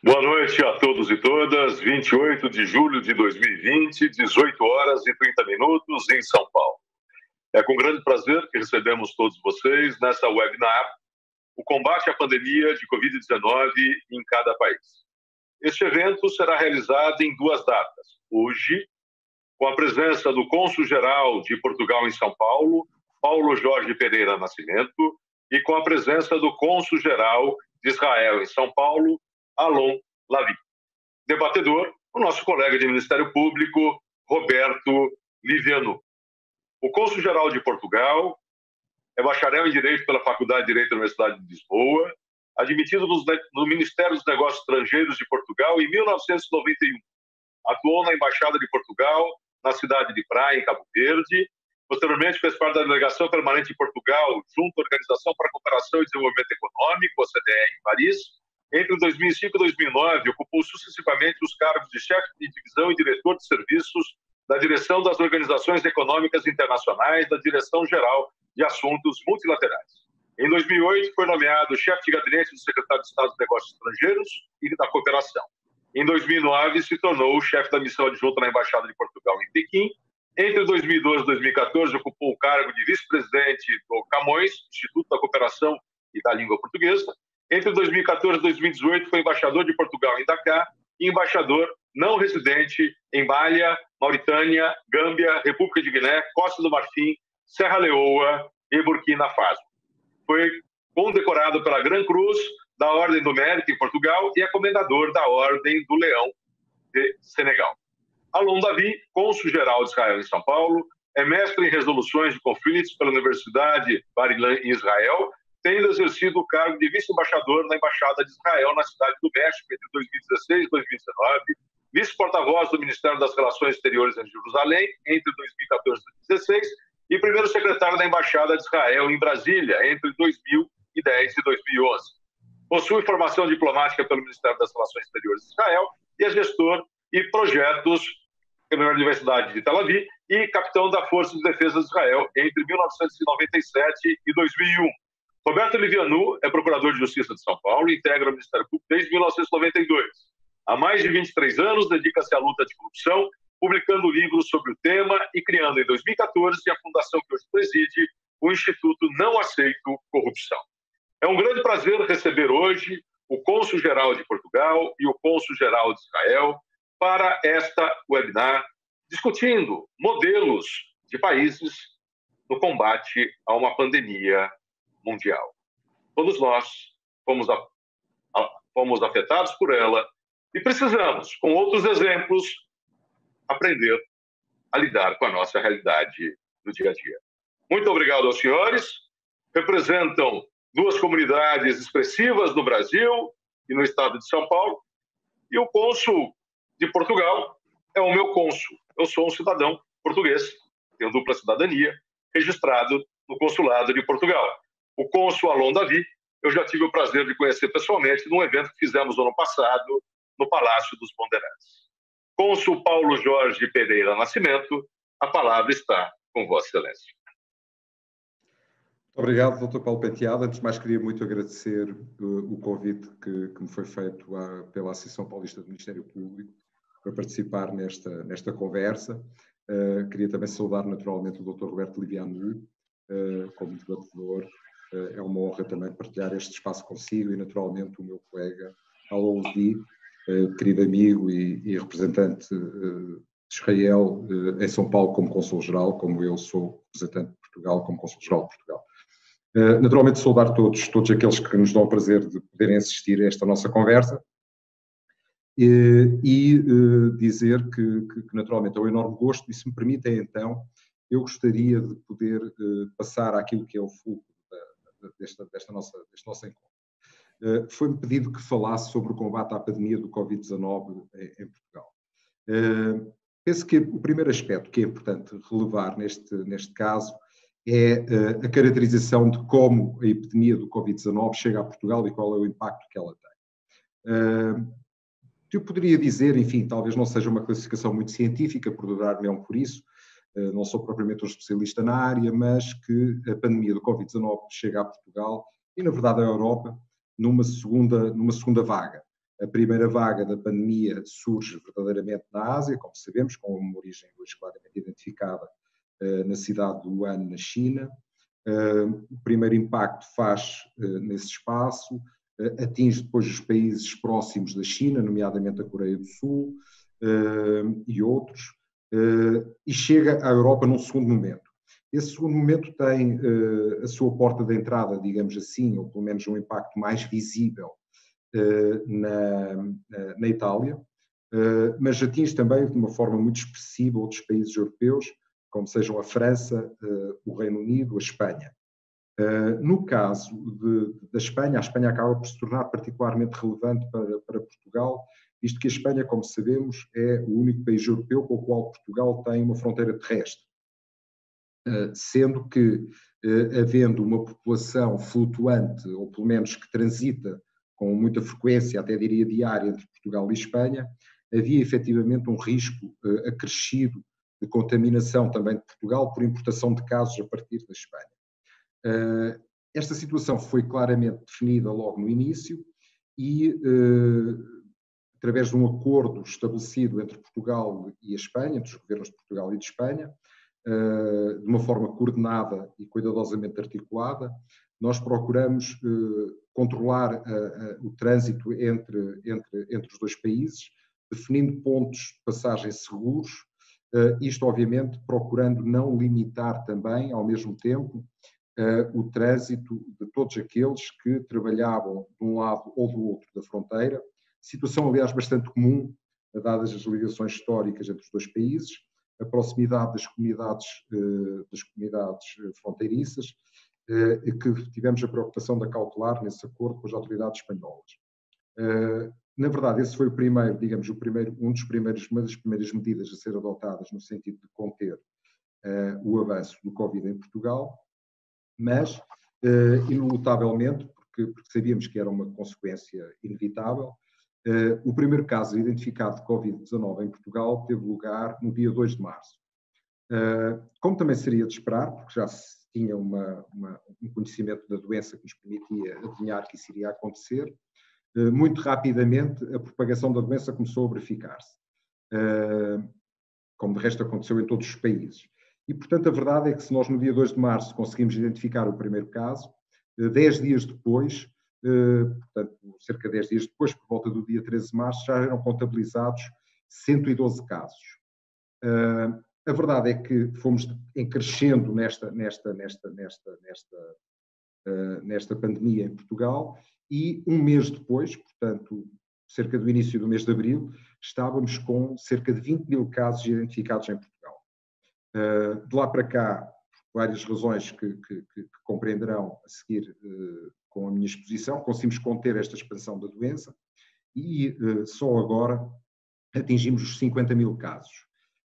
Boa noite a todos e todas. 28 de julho de 2020, 18 horas e 30 minutos em São Paulo. É com grande prazer que recebemos todos vocês nessa webinar, o combate à pandemia de Covid-19 em cada país. Este evento será realizado em duas datas. Hoje, com a presença do cônsul-geral de Portugal em São Paulo, Paulo Jorge Pereira Nascimento, e com a presença do cônsul-geral de Israel em São Paulo, Alon Lavie. Debatedor, o nosso colega de Ministério Público, Roberto Livianu. O cônsul-geral de Portugal é bacharel em Direito pela Faculdade de Direito da Universidade de Lisboa, admitido no Ministério dos Negócios Estrangeiros de Portugal em 1991. Atuou na Embaixada de Portugal, na cidade de Praia, em Cabo Verde. Posteriormente, fez parte da Delegação Permanente de Portugal, junto à Organização para a Cooperação e Desenvolvimento Econômico, OCDE, em Paris. Entre 2005 e 2009, ocupou sucessivamente os cargos de chefe de divisão e diretor de serviços da Direção das Organizações Econômicas Internacionais, da Direção-Geral de Assuntos Multilaterais. Em 2008, foi nomeado chefe de gabinete do secretário de Estado dos Negócios Estrangeiros e da Cooperação. Em 2009, se tornou chefe da missão adjunta na Embaixada de Portugal em Pequim. Entre 2012 e 2014, ocupou o cargo de vice-presidente do Camões, Instituto da Cooperação e da Língua Portuguesa. Entre 2014 e 2018, foi embaixador de Portugal em Dakar e embaixador não residente em Malha, Mauritânia, Gâmbia, República de Guiné, Costa do Marfim, Serra Leoa e Burkina Faso. Foi condecorado pela Gran Cruz da Ordem do Mérito em Portugal e é comendador da Ordem do Leão de Senegal. Alon Lavie, cônsul-geral de Israel em São Paulo, é mestre em resoluções de conflitos pela Universidade Bar-Ilan em Israel, tendo exercido o cargo de vice-embaixador na Embaixada de Israel na Cidade do México entre 2016 e 2019, vice-porta-voz do Ministério das Relações Exteriores em Jerusalém entre 2014 e 2016 e primeiro secretário da Embaixada de Israel em Brasília entre 2010 e 2011. Possui formação diplomática pelo Ministério das Relações Exteriores de Israel e é gestor e projetos pela Universidade de Tel Aviv e capitão da Força de Defesa de Israel entre 1997 e 2001. Roberto Livianu é procurador de Justiça de São Paulo e integra o Ministério Público desde 1992. Há mais de 23 anos, dedica-se à luta de corrupção, publicando livros sobre o tema e criando, em 2014, a fundação que hoje preside, o Instituto Não Aceito Corrupção. É um grande prazer receber hoje o cônsul-geral de Portugal e o cônsul-geral de Israel para esta webinar, discutindo modelos de países no combate a uma pandemia mundial. Todos nós fomos afetados por ela e precisamos, com outros exemplos, aprender a lidar com a nossa realidade do dia a dia. Muito obrigado aos senhores. Representam duas comunidades expressivas no Brasil e no estado de São Paulo. E o cônsul de Portugal é o meu cônsul. Eu sou um cidadão português, tenho dupla cidadania, registrado no consulado de Portugal. O cônsul Alon Lavie, eu já tive o prazer de conhecer pessoalmente num evento que fizemos no ano passado no Palácio dos Bandeirantes. Cônsul Paulo Jorge Pereira Nascimento, a palavra está com Vossa Excelência. Obrigado, Dr. Paulo Penteado. Antes de mais, queria muito agradecer o convite que me foi feito pela Associação Paulista do Ministério Público para participar nesta conversa. Queria também saudar naturalmente o Dr. Roberto Livianu como debatedor. É uma honra também partilhar este espaço consigo e naturalmente o meu colega Alon Lavie, querido amigo e representante de Israel em São Paulo como cônsul-geral, como eu sou representante de Portugal como cônsul-geral de Portugal. Naturalmente saudar todos aqueles que nos dão o prazer de poderem assistir a esta nossa conversa e dizer que naturalmente é um enorme gosto e, se me permitem então, eu gostaria de poder passar àquilo que é o fulcro deste nosso encontro. Foi-me pedido que falasse sobre o combate à pandemia do Covid-19 em Portugal. Penso que o primeiro aspecto que é importante relevar neste caso é a caracterização de como a epidemia do Covid-19 chega a Portugal e qual é o impacto que ela tem. Eu poderia dizer, enfim, talvez não seja uma classificação muito científica, perdoar-me por isso, não sou propriamente um especialista na área, mas que a pandemia do Covid-19 chega a Portugal e, na verdade, à Europa, numa segunda vaga. A primeira vaga da pandemia surge verdadeiramente na Ásia, como sabemos, com uma origem hoje claramente identificada na cidade de Wuhan, na China. O primeiro impacto faz nesse espaço, atinge depois os países próximos da China, nomeadamente a Coreia do Sul e outros, e chega à Europa num segundo momento. Esse segundo momento tem a sua porta de entrada, digamos assim, ou pelo menos um impacto mais visível na Itália, mas atinge também de uma forma muito expressiva outros países europeus, como sejam a França, o Reino Unido, a Espanha. No caso da Espanha, a Espanha acaba por se tornar particularmente relevante para Portugal, visto que a Espanha, como sabemos, é o único país europeu com o qual Portugal tem uma fronteira terrestre. Sendo que, havendo uma população flutuante, ou pelo menos que transita com muita frequência, até diria diária, entre Portugal e Espanha, havia efetivamente um risco acrescido de contaminação também de Portugal por importação de casos a partir da Espanha. Esta situação foi claramente definida logo no início e, através de um acordo estabelecido entre Portugal e a Espanha, entre os governos de Portugal e de Espanha, de uma forma coordenada e cuidadosamente articulada, nós procuramos controlar o trânsito entre os dois países, definindo pontos de passagem seguros, isto obviamente procurando não limitar também, ao mesmo tempo, o trânsito de todos aqueles que trabalhavam de um lado ou do outro da fronteira, situação aliás bastante comum, dadas as ligações históricas entre os dois países, a proximidade das comunidades fronteiriças, e que tivemos a preocupação de acautelar nesse acordo com as autoridades espanholas. Na verdade, esse foi o primeiro, digamos, uma das primeiras medidas a ser adotadas no sentido de conter o avanço do Covid em Portugal, mas, inelutavelmente, porque sabíamos que era uma consequência inevitável, o primeiro caso identificado de Covid-19 em Portugal teve lugar no dia 2 de março. Como também seria de esperar, porque já se tinha um conhecimento da doença que nos permitia adivinhar que isso iria acontecer, muito rapidamente a propagação da doença começou a verificar-se, como de resto aconteceu em todos os países. E, portanto, a verdade é que se nós no dia 2 de março conseguimos identificar o primeiro caso, 10 dias depois, portanto, cerca de 10 dias depois, por volta do dia 13 de março, já eram contabilizados 112 casos. A verdade é que fomos crescendo nesta pandemia em Portugal e um mês depois, portanto, cerca do início do mês de abril, estávamos com cerca de 20 mil casos identificados em Portugal. De lá para cá, por várias razões que compreenderão a seguir com a minha exposição, conseguimos conter esta expansão da doença e só agora atingimos os 50 mil casos.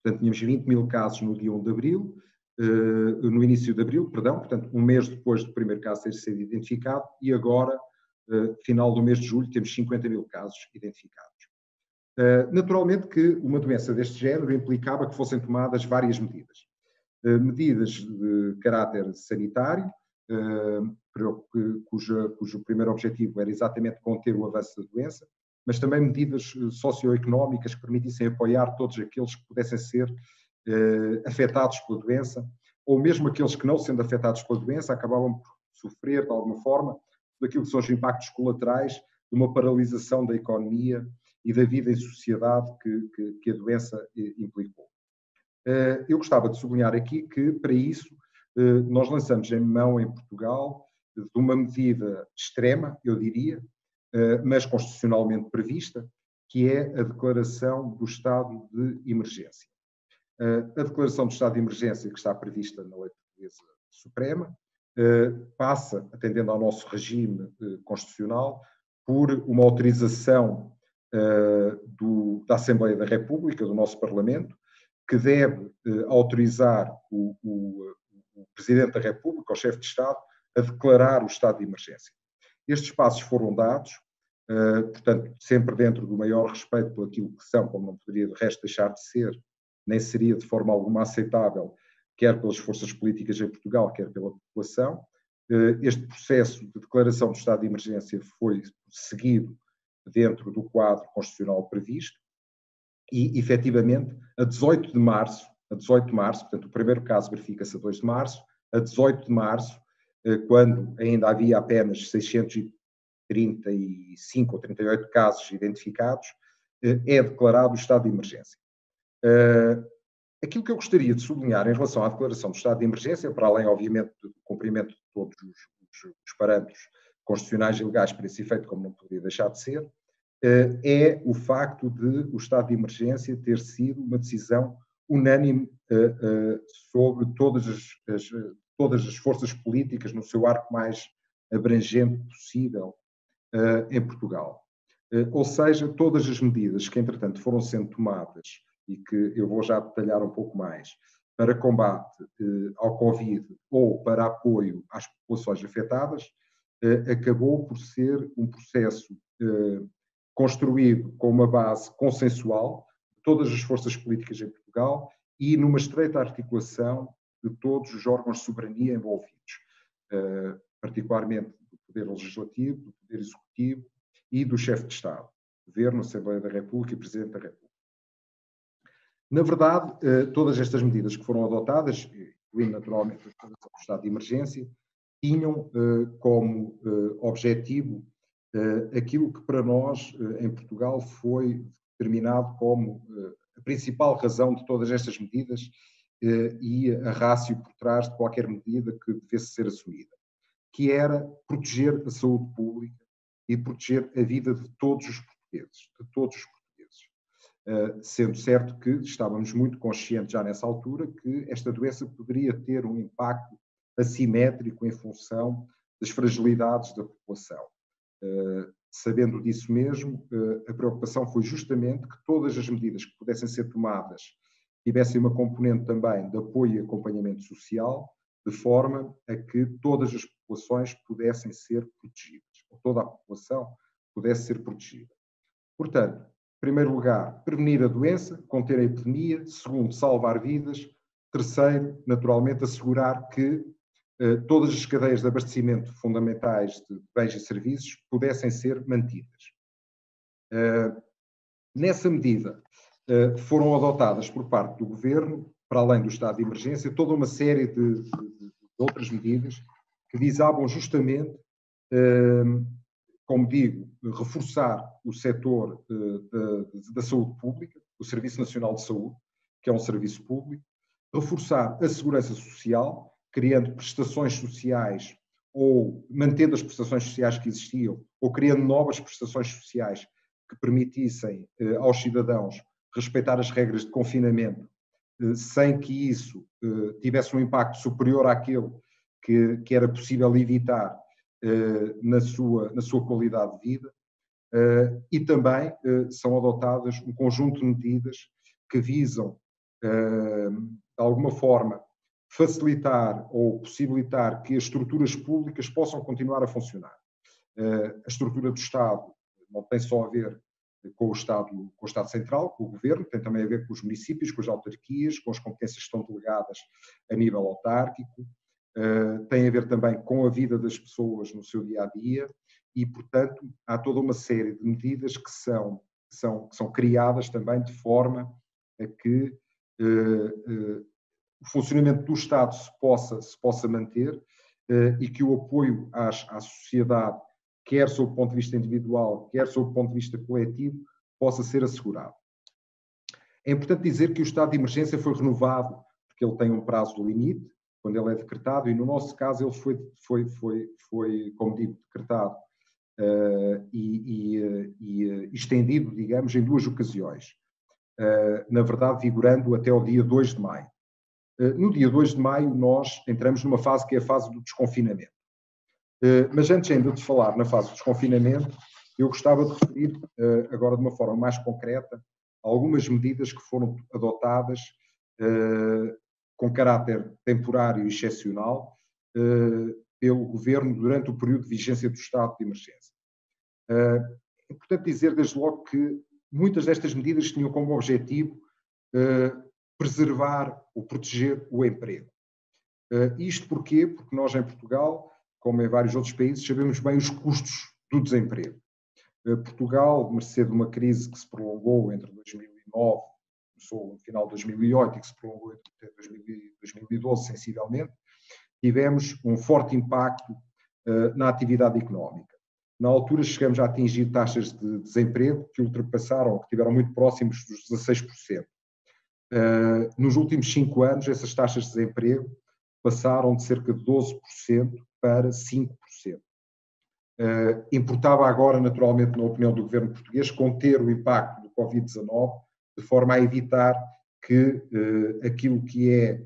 Portanto, tínhamos 20 mil casos no dia 1 de abril, no início de abril, perdão, portanto, um mês depois do primeiro caso ter sido identificado e agora, final do mês de julho, temos 50 mil casos identificados. Naturalmente que uma doença deste género implicava que fossem tomadas várias medidas. Medidas de caráter sanitário, cujo primeiro objetivo era exatamente conter o avanço da doença, mas também medidas socioeconómicas que permitissem apoiar todos aqueles que pudessem ser afetados pela doença, ou mesmo aqueles que não sendo afetados pela doença acabavam por sofrer de alguma forma daquilo que são os impactos colaterais de uma paralisação da economia e da vida em sociedade que a doença implicou. Eu gostava de sublinhar aqui que, para isso, nós lançamos em mão em Portugal de uma medida extrema, eu diria, mas constitucionalmente prevista, que é a declaração do estado de emergência. A declaração do estado de emergência que está prevista na Lei Portuguesa Suprema passa, atendendo ao nosso regime constitucional, por uma autorização da Assembleia da República, do nosso Parlamento, que deve autorizar o Presidente da República, o chefe de Estado, a declarar o estado de emergência. Estes passos foram dados, portanto, sempre dentro do maior respeito por aquilo que são, como não poderia de resto deixar de ser, nem seria de forma alguma aceitável, quer pelas forças políticas em Portugal, quer pela população. Este processo de declaração do estado de emergência foi seguido dentro do quadro constitucional previsto e, efetivamente, a 18 de março, portanto, o primeiro caso verifica-se a 2 de março, a 18 de março, quando ainda havia apenas 635 ou 38 casos identificados, é declarado o estado de emergência. Aquilo que eu gostaria de sublinhar em relação à declaração do estado de emergência, para além, obviamente, do cumprimento de todos os parâmetros constitucionais e legais para esse efeito, como não poderia deixar de ser, é o facto de o estado de emergência ter sido uma decisão unânime sobre todas as forças políticas no seu arco mais abrangente possível em Portugal. Ou seja, todas as medidas que, entretanto, foram sendo tomadas e que eu vou já detalhar um pouco mais, para combate ao Covid ou para apoio às populações afetadas, acabou por ser um processo construído com uma base consensual de todas as forças políticas em Portugal e numa estreita articulação de todos os órgãos de soberania envolvidos, particularmente do Poder Legislativo, do Poder Executivo e do Chefe de Estado, Governo, Assembleia da República e Presidente da República. Na verdade, todas estas medidas que foram adotadas, incluindo naturalmente a declaração do estado de emergência, tinham como objetivo aquilo que para nós, em Portugal, foi determinado como a principal razão de todas estas medidas e a ratio por trás de qualquer medida que devesse ser assumida, que era proteger a saúde pública e proteger a vida de todos os portugueses, sendo certo que estávamos muito conscientes já nessa altura que esta doença poderia ter um impacto assimétrico em função das fragilidades da população. Sabendo disso mesmo, a preocupação foi justamente que todas as medidas que pudessem ser tomadas tivessem uma componente também de apoio e acompanhamento social, de forma a que todas as populações pudessem ser protegidas, ou toda a população pudesse ser protegida. Portanto, em primeiro lugar, prevenir a doença, conter a epidemia. Segundo, salvar vidas. Terceiro, naturalmente, assegurar que todas as cadeias de abastecimento fundamentais de bens e serviços pudessem ser mantidas. Nessa medida, foram adotadas por parte do Governo, para além do estado de emergência, toda uma série de outras medidas que visavam justamente, como digo, reforçar o setor da saúde pública, o Serviço Nacional de Saúde, que é um serviço público, reforçar a segurança social, criando prestações sociais ou mantendo as prestações sociais que existiam, ou criando novas prestações sociais que permitissem aos cidadãos respeitar as regras de confinamento, sem que isso tivesse um impacto superior àquele que era possível evitar na sua qualidade de vida. E também são adotadas um conjunto de medidas que visam, de alguma forma, facilitar ou possibilitar que as estruturas públicas possam continuar a funcionar. A estrutura do Estado não tem só a ver com o Estado Central, com o Governo, tem também a ver com os municípios, com as autarquias, com as competências que estão delegadas a nível autárquico, tem a ver também com a vida das pessoas no seu dia-a-dia e, portanto, há toda uma série de medidas que são criadas também de forma a que o funcionamento do Estado se possa manter e que o apoio à sociedade, quer sob o ponto de vista individual, quer sob o ponto de vista coletivo, possa ser assegurado. É importante dizer que o estado de emergência foi renovado, porque ele tem um prazo de limite, quando ele é decretado, e no nosso caso ele foi como digo, decretado e estendido, digamos, em 2 ocasiões. Na verdade, vigorando até o dia 2 de maio. No dia 2 de maio, nós entramos numa fase que é a fase do desconfinamento. Mas antes ainda de falar na fase do desconfinamento, eu gostava de referir, agora de uma forma mais concreta, algumas medidas que foram adotadas com caráter temporário e excepcional pelo Governo durante o período de vigência do estado de emergência. É importante dizer, desde logo, que muitas destas medidas tinham como objetivo preservar ou proteger o emprego. Isto porquê? Porque nós em Portugal, como em vários outros países, sabemos bem os custos do desemprego. Portugal, mercê de uma crise que se prolongou entre 2009, começou no final de 2008 e que se prolongou entre 2012 sensivelmente, tivemos um forte impacto na atividade económica. Na altura chegamos a atingir taxas de desemprego que ultrapassaram, que estiveram muito próximos dos 16%. Nos últimos 5 anos, essas taxas de desemprego passaram de cerca de 12% para 5%. Importava agora, naturalmente, na opinião do governo português, conter o impacto do Covid-19 de forma a evitar que aquilo que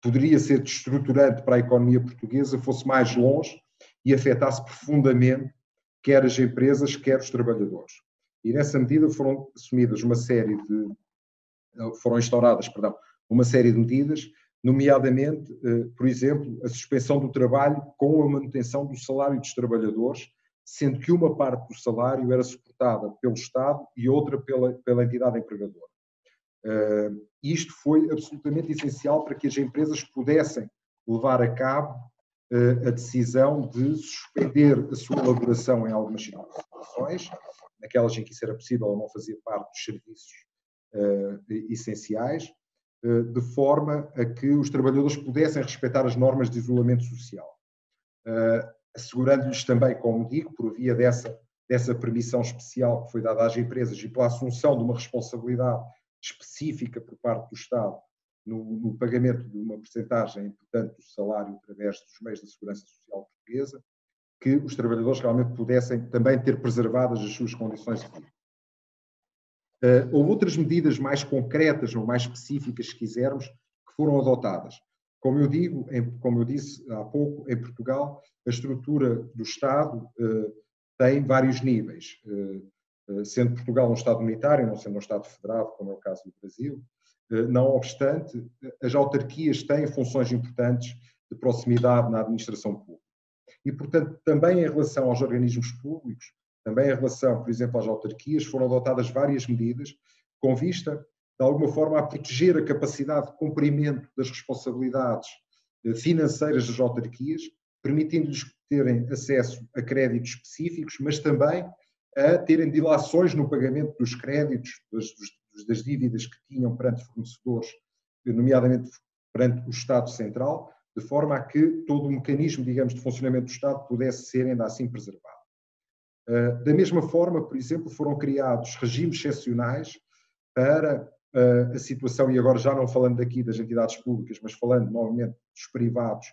poderia ser destruturante para a economia portuguesa fosse mais longe e afetasse profundamente quer as empresas, quer os trabalhadores. E nessa medida foram instauradas uma série de medidas, nomeadamente, por exemplo, a suspensão do trabalho com a manutenção do salário dos trabalhadores, sendo que uma parte do salário era suportada pelo Estado e outra pela entidade empregadora. Isto foi absolutamente essencial para que as empresas pudessem levar a cabo a decisão de suspender a sua elaboração em algumas situações, naquelas em que isso era possível ou não fazia parte dos serviços essenciais, de forma a que os trabalhadores pudessem respeitar as normas de isolamento social, assegurando-lhes também, como digo, por via dessa permissão especial que foi dada às empresas e pela assunção de uma responsabilidade específica por parte do Estado no pagamento de uma percentagem importante do salário através dos meios da segurança social portuguesa, que os trabalhadores realmente pudessem também ter preservadas as suas condições de vida. Houve outras medidas mais concretas ou mais específicas, se quisermos, que foram adotadas. Como eu disse há pouco, em Portugal, a estrutura do Estado tem vários níveis. Sendo Portugal um Estado unitário, não sendo um Estado federado, como é o caso do Brasil, não obstante, as autarquias têm funções importantes de proximidade na administração pública. E, portanto, também em relação aos organismos públicos, também em relação, por exemplo, às autarquias, foram adotadas várias medidas com vista, de alguma forma, a proteger a capacidade de cumprimento das responsabilidades financeiras das autarquias, permitindo-lhes terem acesso a créditos específicos, mas também a terem dilações no pagamento dos créditos, das dívidas que tinham perante fornecedores, nomeadamente perante o Estado Central, de forma a que todo o mecanismo, digamos, de funcionamento do Estado pudesse ser ainda assim preservado. Da mesma forma, por exemplo, foram criados regimes excepcionais para a situação, e agora já não falando aqui das entidades públicas, mas falando novamente dos privados,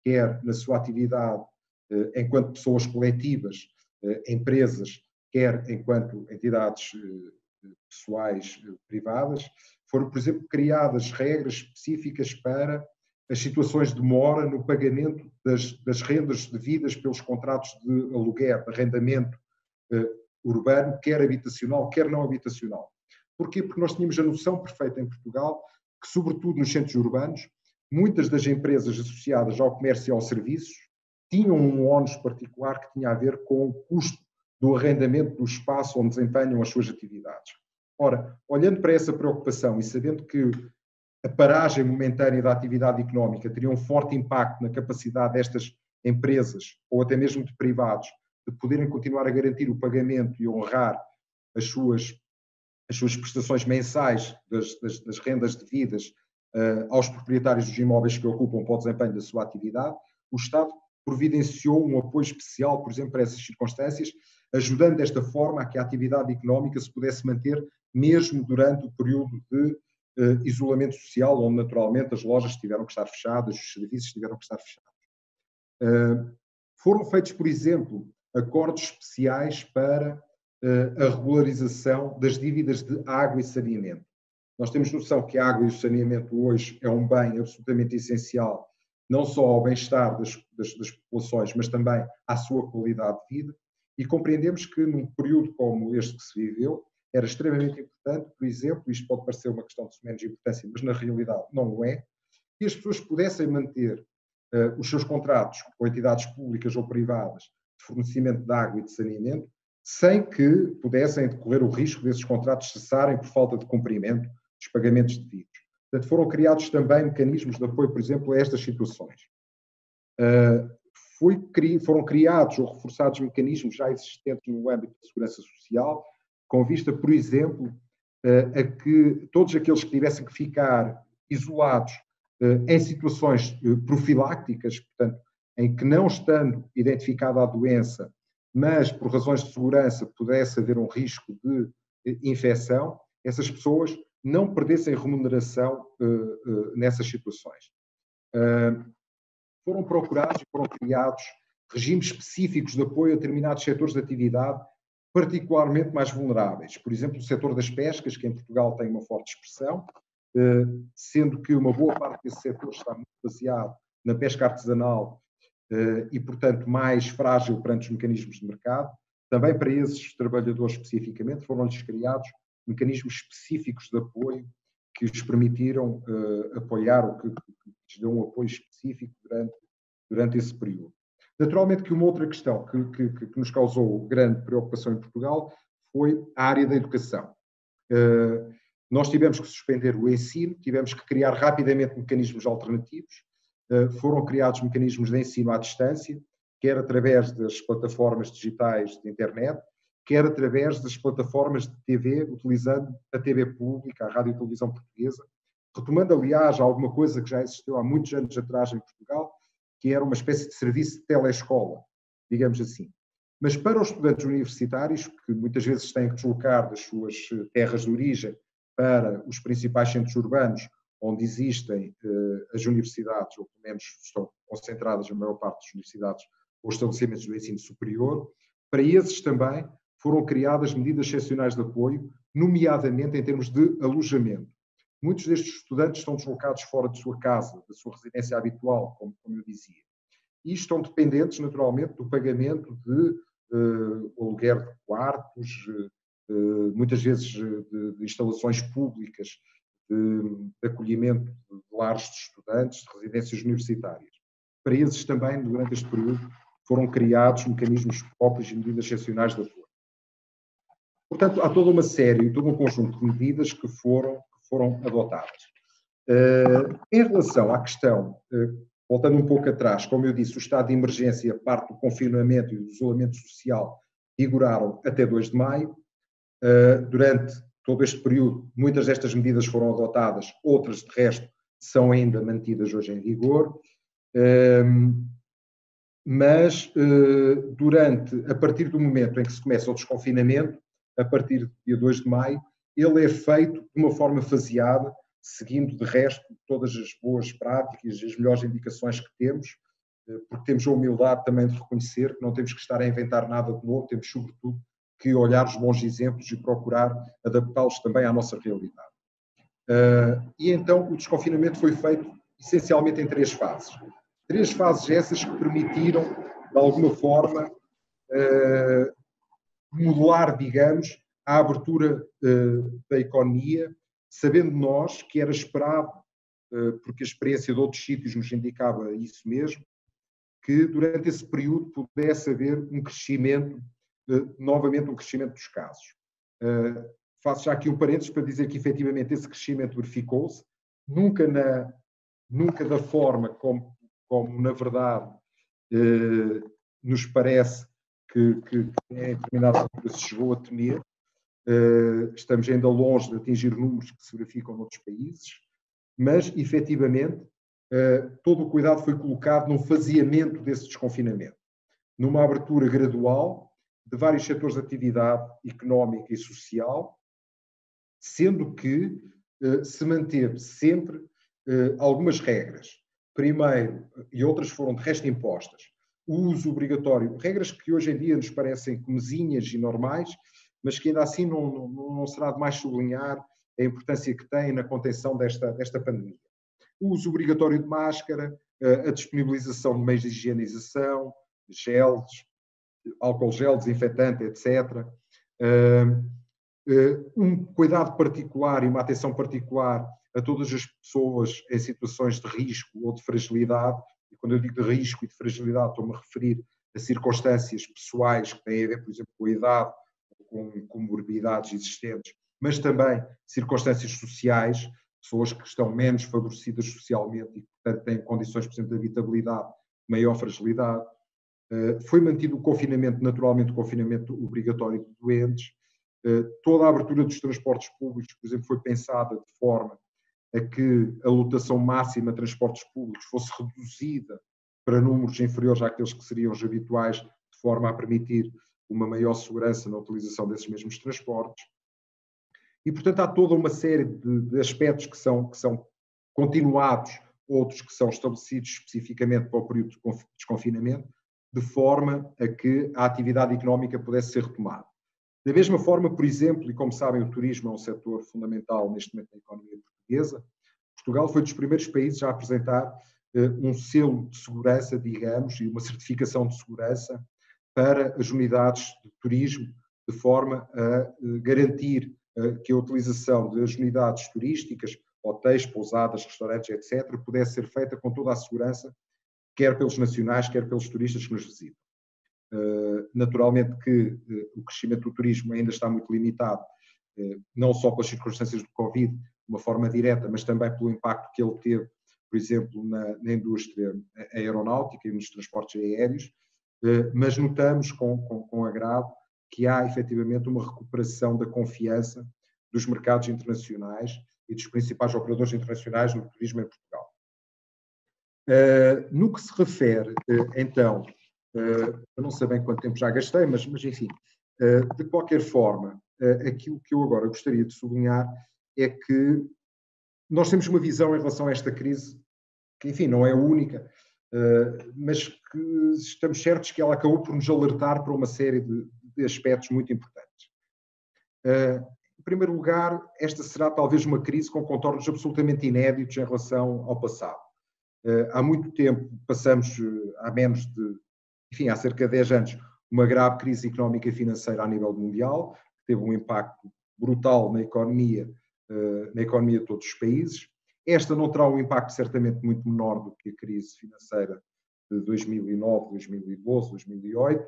quer na sua atividade enquanto pessoas coletivas, empresas, quer enquanto entidades pessoais privadas, foram, por exemplo, criadas regras específicas para as situações de demora no pagamento das rendas devidas pelos contratos de aluguer, de arrendamento urbano, quer habitacional, quer não habitacional. Porquê? Porque nós tínhamos a noção perfeita em Portugal que, sobretudo nos centros urbanos, muitas das empresas associadas ao comércio e aos serviços tinham um ónus particular que tinha a ver com o custo do arrendamento do espaço onde desempenham as suas atividades. Ora, olhando para essa preocupação e sabendo que a paragem momentânea da atividade económica teria um forte impacto na capacidade destas empresas, ou até mesmo de privados, de poderem continuar a garantir o pagamento e honrar as suas prestações mensais das rendas devidas aos proprietários dos imóveis que ocupam para o desempenho da sua atividade, o Estado providenciou um apoio especial, por exemplo, para essas circunstâncias, ajudando desta forma a que a atividade económica se pudesse manter mesmo durante o período de isolamento social, onde naturalmente as lojas tiveram que estar fechadas, os serviços tiveram que estar fechados. Foram feitos, por exemplo, acordos especiais para a regularização das dívidas de água e saneamento. Nós temos noção que a água e o saneamento hoje é um bem absolutamente essencial, não só ao bem-estar das populações, mas também à sua qualidade de vida, e compreendemos que num período como este que se viveu, era extremamente importante, por exemplo, isto pode parecer uma questão de menos importância, mas na realidade não o é, que as pessoas pudessem manter os seus contratos com entidades públicas ou privadas de fornecimento de água e de saneamento, sem que pudessem decorrer o risco desses contratos cessarem por falta de cumprimento dos pagamentos devidos. Portanto, foram criados também mecanismos de apoio, por exemplo, a estas situações. foram criados ou reforçados mecanismos já existentes no âmbito da segurança social, com vista, por exemplo, a que todos aqueles que tivessem que ficar isolados em situações profilácticas, portanto, em que não estando identificada a doença, mas por razões de segurança pudesse haver um risco de infecção, essas pessoas não perdessem remuneração nessas situações. Foram procurados e foram criados regimes específicos de apoio a determinados setores de atividade particularmente mais vulneráveis. Por exemplo, o setor das pescas, que em Portugal tem uma forte expressão, sendo que uma boa parte desse setor está muito baseado na pesca artesanal e, portanto, mais frágil perante os mecanismos de mercado. Também para esses trabalhadores especificamente foram-lhes criados mecanismos específicos de apoio que os permitiram apoiar ou que lhes dão um apoio específico durante esse período. Naturalmente que uma outra questão que nos causou grande preocupação em Portugal foi a área da educação. Nós tivemos que suspender o ensino, tivemos que criar rapidamente mecanismos alternativos, foram criados mecanismos de ensino à distância, quer através das plataformas digitais de internet, quer através das plataformas de TV, utilizando a TV pública, a Rádio e Televisão Portuguesa, retomando, aliás, alguma coisa que já existiu há muitos anos atrás em Portugal, que era uma espécie de serviço de telescola, digamos assim. Mas para os estudantes universitários, que muitas vezes têm que deslocar das suas terras de origem para os principais centros urbanos, onde existem as universidades, ou pelo menos estão concentradas a maior parte das universidades ou estabelecimentos do ensino superior, para esses também foram criadas medidas excepcionais de apoio, nomeadamente em termos de alojamento. Muitos destes estudantes estão deslocados fora de sua casa, da sua residência habitual, como eu dizia, e estão dependentes, naturalmente, do pagamento de aluguer de quartos, muitas vezes de instalações públicas, de acolhimento de lares de estudantes, de residências universitárias. Para esses também, durante este período, foram criados mecanismos próprios e medidas excepcionais de apoio. Portanto, há toda uma série, todo um conjunto de medidas que foram adotadas. Em relação à questão, voltando um pouco atrás, como eu disse, o estado de emergência, parte do confinamento e do isolamento social, vigoraram até 2 de maio. Durante todo este período, muitas destas medidas foram adotadas, outras, de resto, são ainda mantidas hoje em vigor. Mas, a partir do momento em que se começa o desconfinamento, a partir do dia 2 de maio, ele é feito de uma forma faseada, seguindo, de resto, todas as boas práticas e as melhores indicações que temos, porque temos a humildade também de reconhecer que não temos que estar a inventar nada de novo, temos, sobretudo, que olhar os bons exemplos e procurar adaptá-los também à nossa realidade. E então o desconfinamento foi feito essencialmente em 3 fases. 3 fases essas que permitiram, de alguma forma, modelar, digamos, a abertura da economia, sabendo nós que era esperado, porque a experiência de outros sítios nos indicava isso mesmo, que durante esse período pudesse haver um crescimento, novamente um crescimento dos casos. Faço já aqui um parênteses para dizer que efetivamente esse crescimento verificou-se, nunca da forma como na verdade nos parece que em determinada altura se chegou a temer. Estamos ainda longe de atingir números que se verificam noutros países, mas efetivamente todo o cuidado foi colocado no faseamento desse desconfinamento, numa abertura gradual de vários setores de atividade económica e social, sendo que se manteve sempre algumas regras. Primeiro, e outras foram de resto impostas, o uso obrigatório, regras que hoje em dia nos parecem comezinhas e normais, mas que ainda assim não será demais sublinhar a importância que tem na contenção desta pandemia. O uso obrigatório de máscara, a disponibilização de meios de higienização, geles, álcool gel, desinfetante, etc. Um cuidado particular e uma atenção particular a todas as pessoas em situações de risco ou de fragilidade. E quando eu digo de risco e de fragilidade, estou-me a referir a circunstâncias pessoais que têm a ver, por exemplo, com a idade, com comorbidades existentes, mas também circunstâncias sociais, pessoas que estão menos favorecidas socialmente e que, portanto, têm condições, por exemplo, de habitabilidade, maior fragilidade. Foi mantido o confinamento, naturalmente o confinamento obrigatório de doentes. Toda a abertura dos transportes públicos, por exemplo, foi pensada de forma a que a lotação máxima de transportes públicos fosse reduzida para números inferiores àqueles que seriam os habituais, de forma a permitir uma maior segurança na utilização desses mesmos transportes. E, portanto, há toda uma série de aspectos que são continuados, outros que são estabelecidos especificamente para o período de desconfinamento, de forma a que a atividade económica pudesse ser retomada. Da mesma forma, por exemplo, e como sabem, o turismo é um setor fundamental neste momento na economia portuguesa. Portugal foi dos primeiros países a apresentar um selo de segurança, digamos, e uma certificação de segurança para as unidades de turismo, de forma a garantir que a utilização das unidades turísticas, hotéis, pousadas, restaurantes, etc., pudesse ser feita com toda a segurança, quer pelos nacionais, quer pelos turistas que nos visitam. Naturalmente que o crescimento do turismo ainda está muito limitado, não só pelas circunstâncias do Covid, de uma forma direta, mas também pelo impacto que ele teve, por exemplo, na indústria aeronáutica e nos transportes aéreos, mas notamos com agrado que há efetivamente uma recuperação da confiança dos mercados internacionais e dos principais operadores internacionais no turismo em Portugal. No que se refere, então, eu não sei bem quanto tempo já gastei, mas enfim, de qualquer forma, aquilo que eu agora gostaria de sublinhar é que nós temos uma visão em relação a esta crise, que enfim, não é única, mas que estamos certos que ela acabou por nos alertar para uma série de aspectos muito importantes. Em primeiro lugar, esta será talvez uma crise com contornos absolutamente inéditos em relação ao passado. Há muito tempo, passamos há cerca de 10 anos, uma grave crise económica e financeira a nível mundial, que teve um impacto brutal na economia de todos os países. Esta não terá um impacto certamente muito menor do que a crise financeira de 2009, 2012, 2008,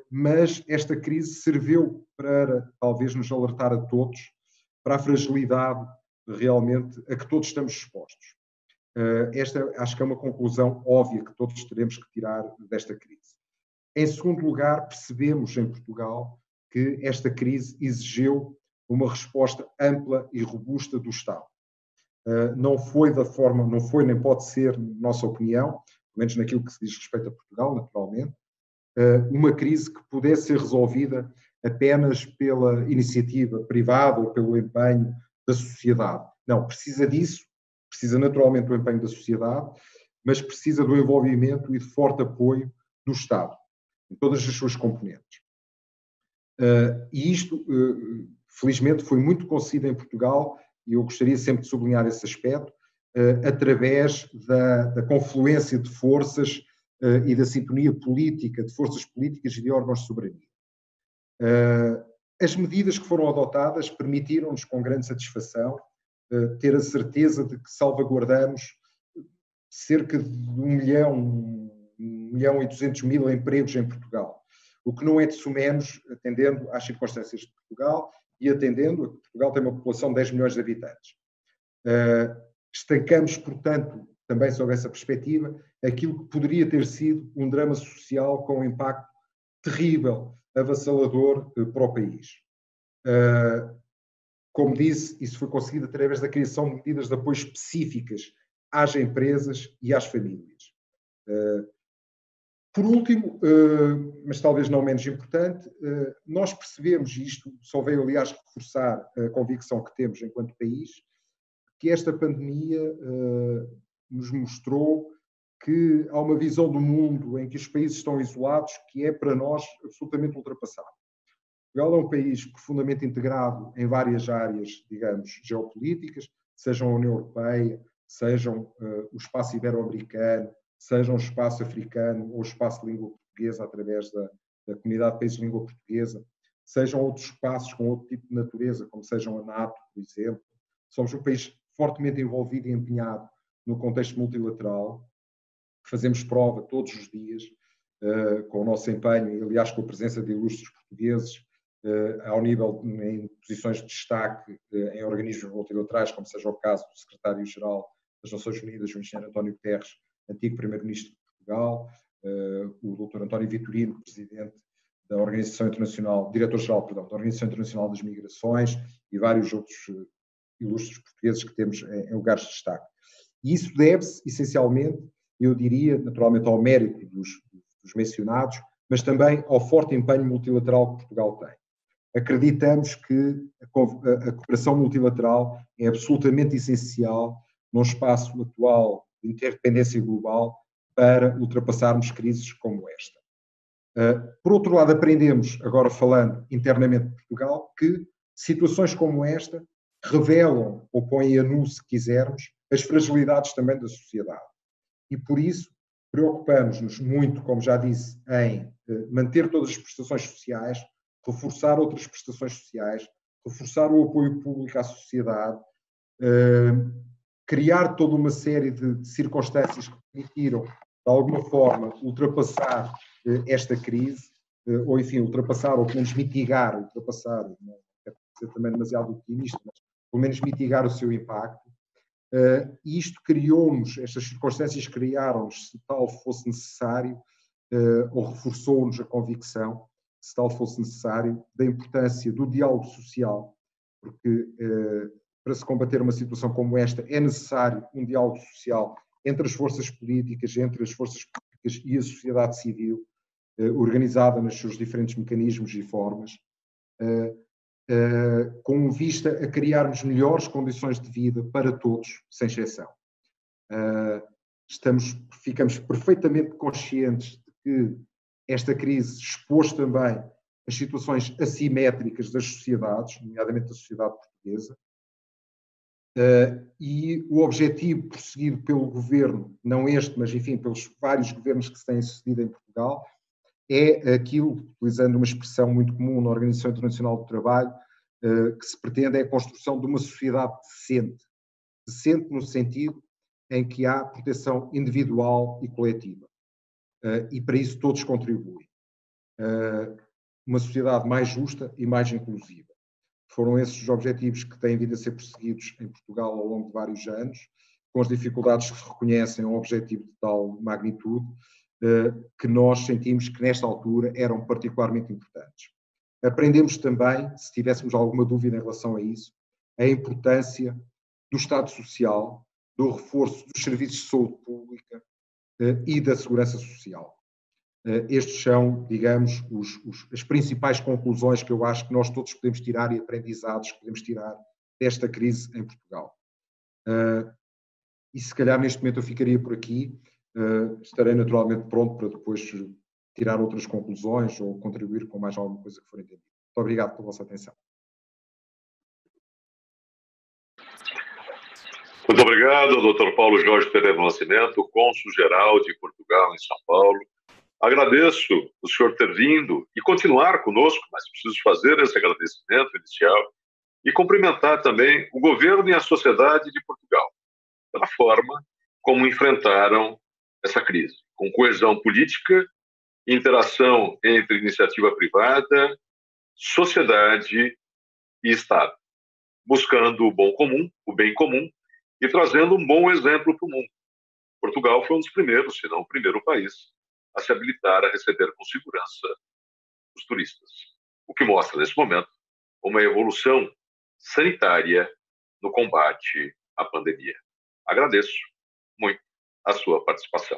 mas esta crise serviu para talvez nos alertar a todos para a fragilidade realmente a que todos estamos expostos. Esta acho que é uma conclusão óbvia que todos teremos que tirar desta crise. Em segundo lugar, percebemos em Portugal que esta crise exigiu uma resposta ampla e robusta do Estado. Não foi nem pode ser, na nossa opinião, pelo menos naquilo que se diz respeito a Portugal, naturalmente, uma crise que pudesse ser resolvida apenas pela iniciativa privada ou pelo empenho da sociedade. Não, precisa disso, precisa naturalmente do empenho da sociedade, mas precisa do envolvimento e de forte apoio do Estado, em todas as suas componentes. E isto, felizmente, foi muito conseguido em Portugal, e eu gostaria sempre de sublinhar esse aspecto, através da confluência de forças e da sintonia política, de forças políticas e de órgãos de soberania. As medidas que foram adotadas permitiram-nos, com grande satisfação, ter a certeza de que salvaguardamos cerca de 1.200.000 empregos em Portugal, o que não é de sumenos, atendendo às circunstâncias de Portugal e atendendo a que Portugal tem uma população de 10 milhões de habitantes. Estancamos, portanto, também sob essa perspectiva, aquilo que poderia ter sido um drama social com um impacto terrível, avassalador para o país. Como disse, isso foi conseguido através da criação de medidas de apoio específicas às empresas e às famílias. Por último, mas talvez não menos importante, nós percebemos, e isto só veio, aliás, reforçar a convicção que temos enquanto país, que esta pandemia nos mostrou que há uma visão do mundo em que os países estão isolados que é, para nós, absolutamente ultrapassada. Portugal é um país profundamente integrado em várias áreas, digamos, geopolíticas, sejam a União Europeia, sejam o espaço ibero-americano, sejam o espaço africano ou o espaço de língua portuguesa através da Comunidade de Países de Língua Portuguesa, sejam outros espaços com outro tipo de natureza, como sejam a NATO, por exemplo. Somos um país fortemente envolvido e empenhado no contexto multilateral, fazemos prova todos os dias com o nosso empenho e, aliás, com a presença de ilustres portugueses ao nível em posições de destaque em organismos multilaterais, como seja o caso do secretário-geral das Nações Unidas, o engenheiro António Guterres, antigo primeiro-ministro de Portugal, o Dr. António Vitorino, presidente da Organização Internacional, diretor-geral, perdão, da Organização Internacional das Migrações e vários outros ilustres portugueses que temos em lugares de destaque. E isso deve-se, essencialmente, eu diria, naturalmente, ao mérito dos mencionados, mas também ao forte empenho multilateral que Portugal tem. Acreditamos que a cooperação multilateral é absolutamente essencial num espaço atual de interdependência global para ultrapassarmos crises como esta. Por outro lado, aprendemos, agora falando internamente de Portugal, que situações como esta revelam ou põem a nu, se quisermos, as fragilidades também da sociedade. E por isso preocupamos-nos muito, como já disse, em manter todas as prestações sociais, reforçar outras prestações sociais, reforçar o apoio público à sociedade, criar toda uma série de circunstâncias que permitiram, de alguma forma, ultrapassar esta crise, ou enfim, ultrapassar, ou pelo menos mitigar, não quero ser também demasiado otimista, mas pelo menos mitigar o seu impacto. E isto criou-nos, estas circunstâncias criaram-nos, se tal fosse necessário, ou reforçou-nos a convicção, se tal fosse necessário, da importância do diálogo social, porque para se combater uma situação como esta é necessário um diálogo social entre as forças políticas, entre as forças políticas e a sociedade civil, organizada nos seus diferentes mecanismos e formas, com vista a criarmos melhores condições de vida para todos, sem exceção. Ficamos perfeitamente conscientes de que esta crise expôs também as situações assimétricas das sociedades, nomeadamente da sociedade portuguesa, e o objetivo perseguido pelo governo, não este, mas enfim, pelos vários governos que se têm sucedido em Portugal, é aquilo, utilizando uma expressão muito comum na Organização Internacional do Trabalho, que se pretende é a construção de uma sociedade decente. Decente no sentido em que há proteção individual e coletiva. E para isso todos contribuem. Uma sociedade mais justa e mais inclusiva. Foram esses os objetivos que têm vindo a ser perseguidos em Portugal ao longo de vários anos, com as dificuldades que se reconhecem a um objetivo de tal magnitude, que nós sentimos que nesta altura eram particularmente importantes. Aprendemos também, se tivéssemos alguma dúvida em relação a isso, a importância do Estado Social, do reforço dos serviços de saúde pública e da segurança social. Estes são, digamos, as principais conclusões que eu acho que nós todos podemos tirar e aprendizados que podemos tirar desta crise em Portugal. E se calhar neste momento eu ficaria por aqui, estarei naturalmente pronto para depois tirar outras conclusões ou contribuir com mais alguma coisa que for entendida. Muito obrigado pela vossa atenção. Muito obrigado, Dr. Paulo Jorge Pereira Nascimento, cônsul-geral de Portugal em São Paulo. Agradeço o senhor ter vindo e continuar conosco, mas preciso fazer esse agradecimento inicial e cumprimentar também o governo e a sociedade de Portugal pela forma como enfrentaram essa crise, com coesão política, interação entre iniciativa privada, sociedade e Estado, buscando o bem comum e trazendo um bom exemplo para o mundo. Portugal foi um dos primeiros, se não o primeiro país, a se habilitar a receber com segurança os turistas, o que mostra, nesse momento, uma evolução sanitária no combate à pandemia. Agradeço muito a sua participação.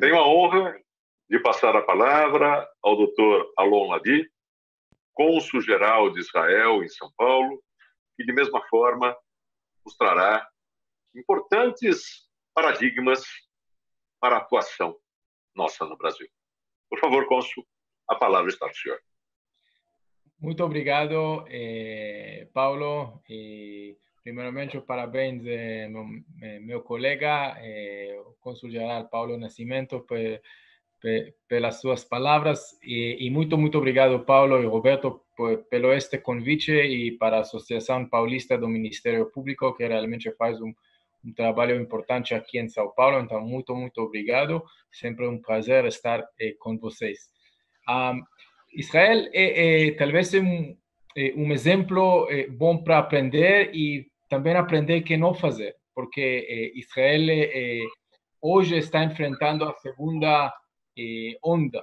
Tenho a honra de passar a palavra ao Dr. Alon Ladi, cônsul-geral de Israel em São Paulo, que, de mesma forma, nos trará importantes paradigmas para a atuação nossa no Brasil. Por favor, cônsul, a palavra está do senhor. Muito obrigado, Paulo. Primeiramente, parabéns meu colega, o cônsul-geral Paulo Nascimento, pelas suas palavras. E muito obrigado, Paulo e Roberto, pelo este convite e para a Associação Paulista do Ministério Público, que realmente faz um trabalho importante aqui em São Paulo. Então, muito obrigado. Sempre um prazer estar com vocês. Israel é talvez um exemplo bom para aprender e também aprender o que não fazer, porque Israel hoje está enfrentando a segunda onda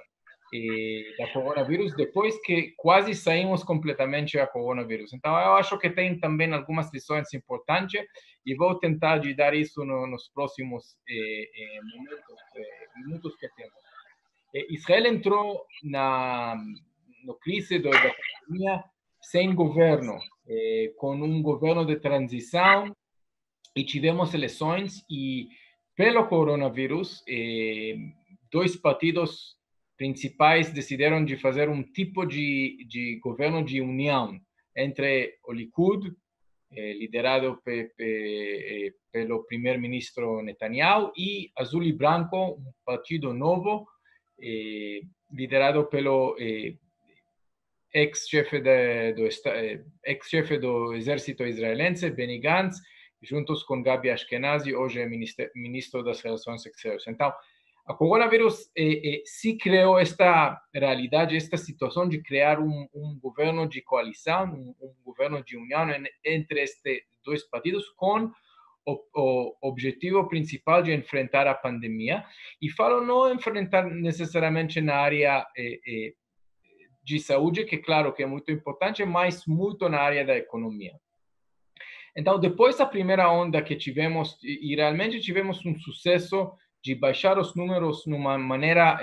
da coronavírus, depois que quase saímos completamente da coronavírus. Então, eu acho que tem também algumas lições importantes e vou tentar dar isso nos próximos minutos que temos. Israel entrou na crise da pandemia sem governo, com um governo de transição, e tivemos eleições, e pelo coronavírus, dois partidos principais decidiram de fazer um tipo de governo de união entre o Likud, liderado pelo primeiro-ministro Netanyahu, e Azul e Branco, um partido novo, liderado pelo ex-chefe do exército israelense, Benny Gantz, juntos com Gabi Ashkenazi, hoje ministro das Relações Exteriores. Então, a coronavírus se criou esta realidade, esta situação de criar um governo de coalição, um governo de união entre estes dois partidos, com o objetivo principal de enfrentar a pandemia. E falo não enfrentar necessariamente na área de saúde, que claro que é muito importante, mas muito na área da economia. Então, depois da primeira onda que tivemos, e realmente tivemos um sucesso de baixar os números de uma maneira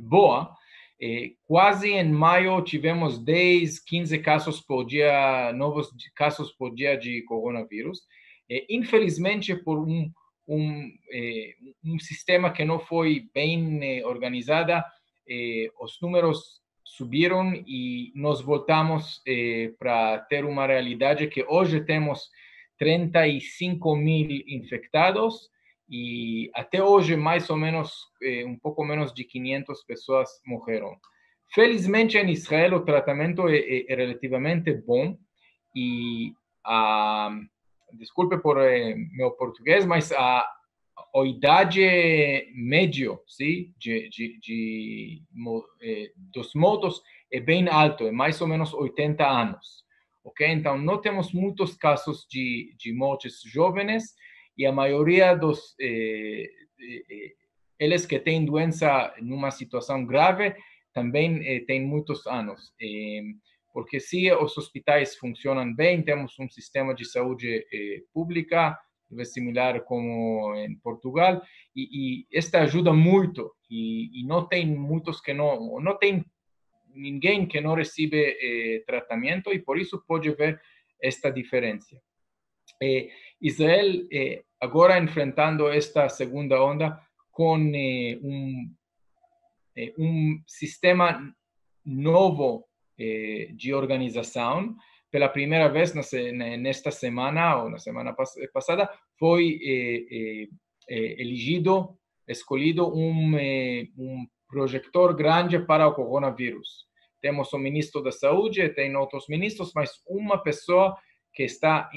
boa, quase em maio tivemos 10, 15 casos por dia, novos casos por dia de coronavírus. Infelizmente, por um sistema que não foi bem organizado, os números subiram e nós voltamos para ter uma realidade que hoje temos 35 mil infectados e até hoje mais ou menos um pouco menos de 500 pessoas morreram. Felizmente em Israel o tratamento é relativamente bom e desculpe por meu português, mas a idade média, sim, dos mortos é bem alto, é mais ou menos 80 anos. Okay? Então, não temos muitos casos de mortes jovens e a maioria dos eles que têm doença numa situação grave também têm muitos anos. Porque se os hospitais funcionam bem, temos um sistema de saúde pública, similar como em Portugal, e esta ajuda muito, e não tem muitos que não tem ninguém que não recebe tratamento, e por isso pode ver esta diferença. Israel agora enfrentando esta segunda onda com um sistema novo de organização. Pela primeira vez nesta semana, ou na semana passada, foi escolhido um projetor grande para o coronavírus. Temos o ministro da Saúde, tem outros ministros, mas uma pessoa que está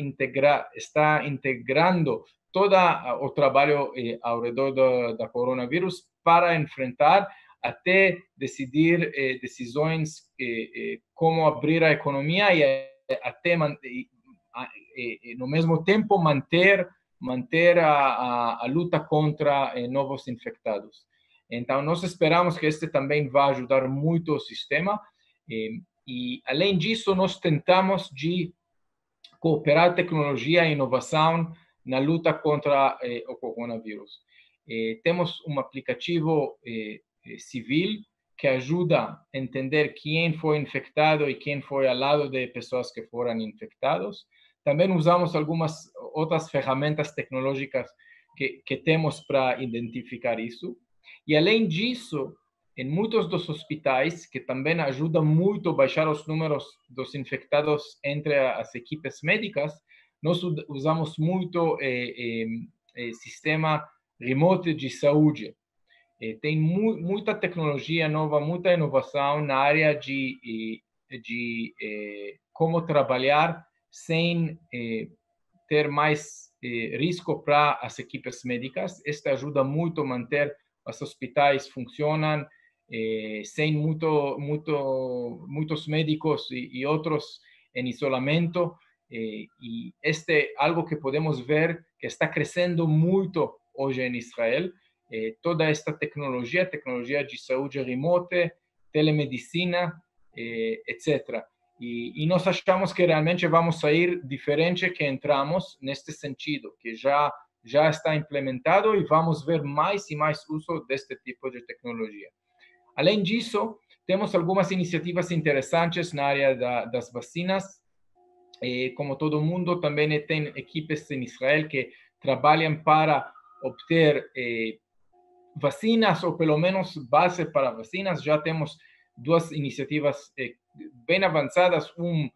integrando todo o trabalho ao redor da coronavírus para enfrentar até decidir decisões como abrir a economia e até no mesmo tempo manter a luta contra novos infectados. Então, nós esperamos que este também vá ajudar muito o sistema e além disso, nós tentamos de cooperar tecnologia e inovação na luta contra o coronavírus. Temos um aplicativo civil que ajuda a entender quem foi infectado e quem foi ao lado de pessoas que foram infectadas. Também usamos algumas outras ferramentas tecnológicas que temos para identificar isso. E, além disso, em muitos dos hospitais, que também ajuda muito a baixar os números dos infectados entre as equipes médicas, nós usamos muito sistema remoto de saúde. Tem muita tecnologia nova, muita inovação na área de como trabalhar sem ter mais risco para as equipes médicas. Esta ajuda muito a manter os hospitais funcionam sem muitos médicos e outros em isolamento. E este é algo que podemos ver que está crescendo muito hoje em Israel. Toda esta tecnologia de saúde remote, telemedicina, etc. E nós achamos que realmente vamos sair diferente que entramos neste sentido, que já está implementado e vamos ver mais e mais uso deste tipo de tecnologia. Além disso, temos algumas iniciativas interessantes na área das vacinas. Como todo mundo, também tem equipes em Israel que trabalham para obter vacinas, ou pelo menos base para vacinas. Já temos duas iniciativas bem avançadas, um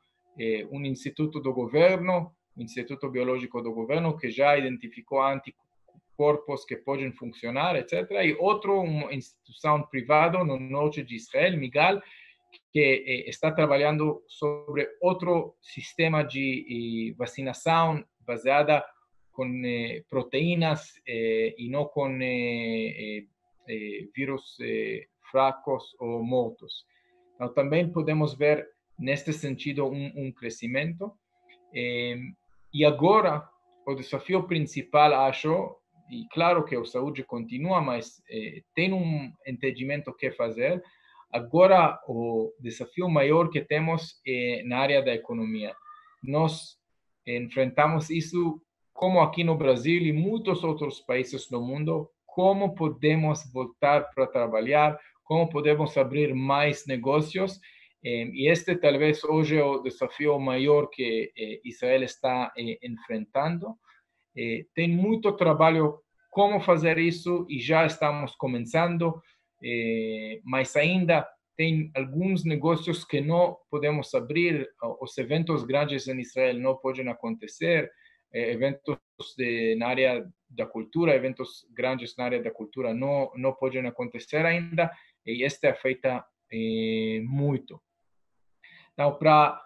instituto do governo, o Instituto Biológico do Governo, que já identificou anticorpos que podem funcionar, etc. E outro, uma instituição privada no norte de Israel, Migal, que está trabalhando sobre outro sistema de vacinação baseada com proteínas e não com vírus fracos ou mortos. Então, também podemos ver, neste sentido, um crescimento. E agora, o desafio principal, acho, e claro que a saúde continua, mas tem entendimento que fazer. Agora, o desafio maior que temos é na área da economia. Nós enfrentamos isso, como aqui no Brasil e muitos outros países do mundo, como podemos voltar para trabalhar, como podemos abrir mais negócios. E este talvez hoje é o desafio maior que Israel está enfrentando. Tem muito trabalho como fazer isso e já estamos começando, mas ainda tem alguns negócios que não podemos abrir. Os eventos grandes em Israel não podem acontecer, eventos na área da cultura, eventos grandes na área da cultura não podem acontecer ainda, e este afeta muito. Então, para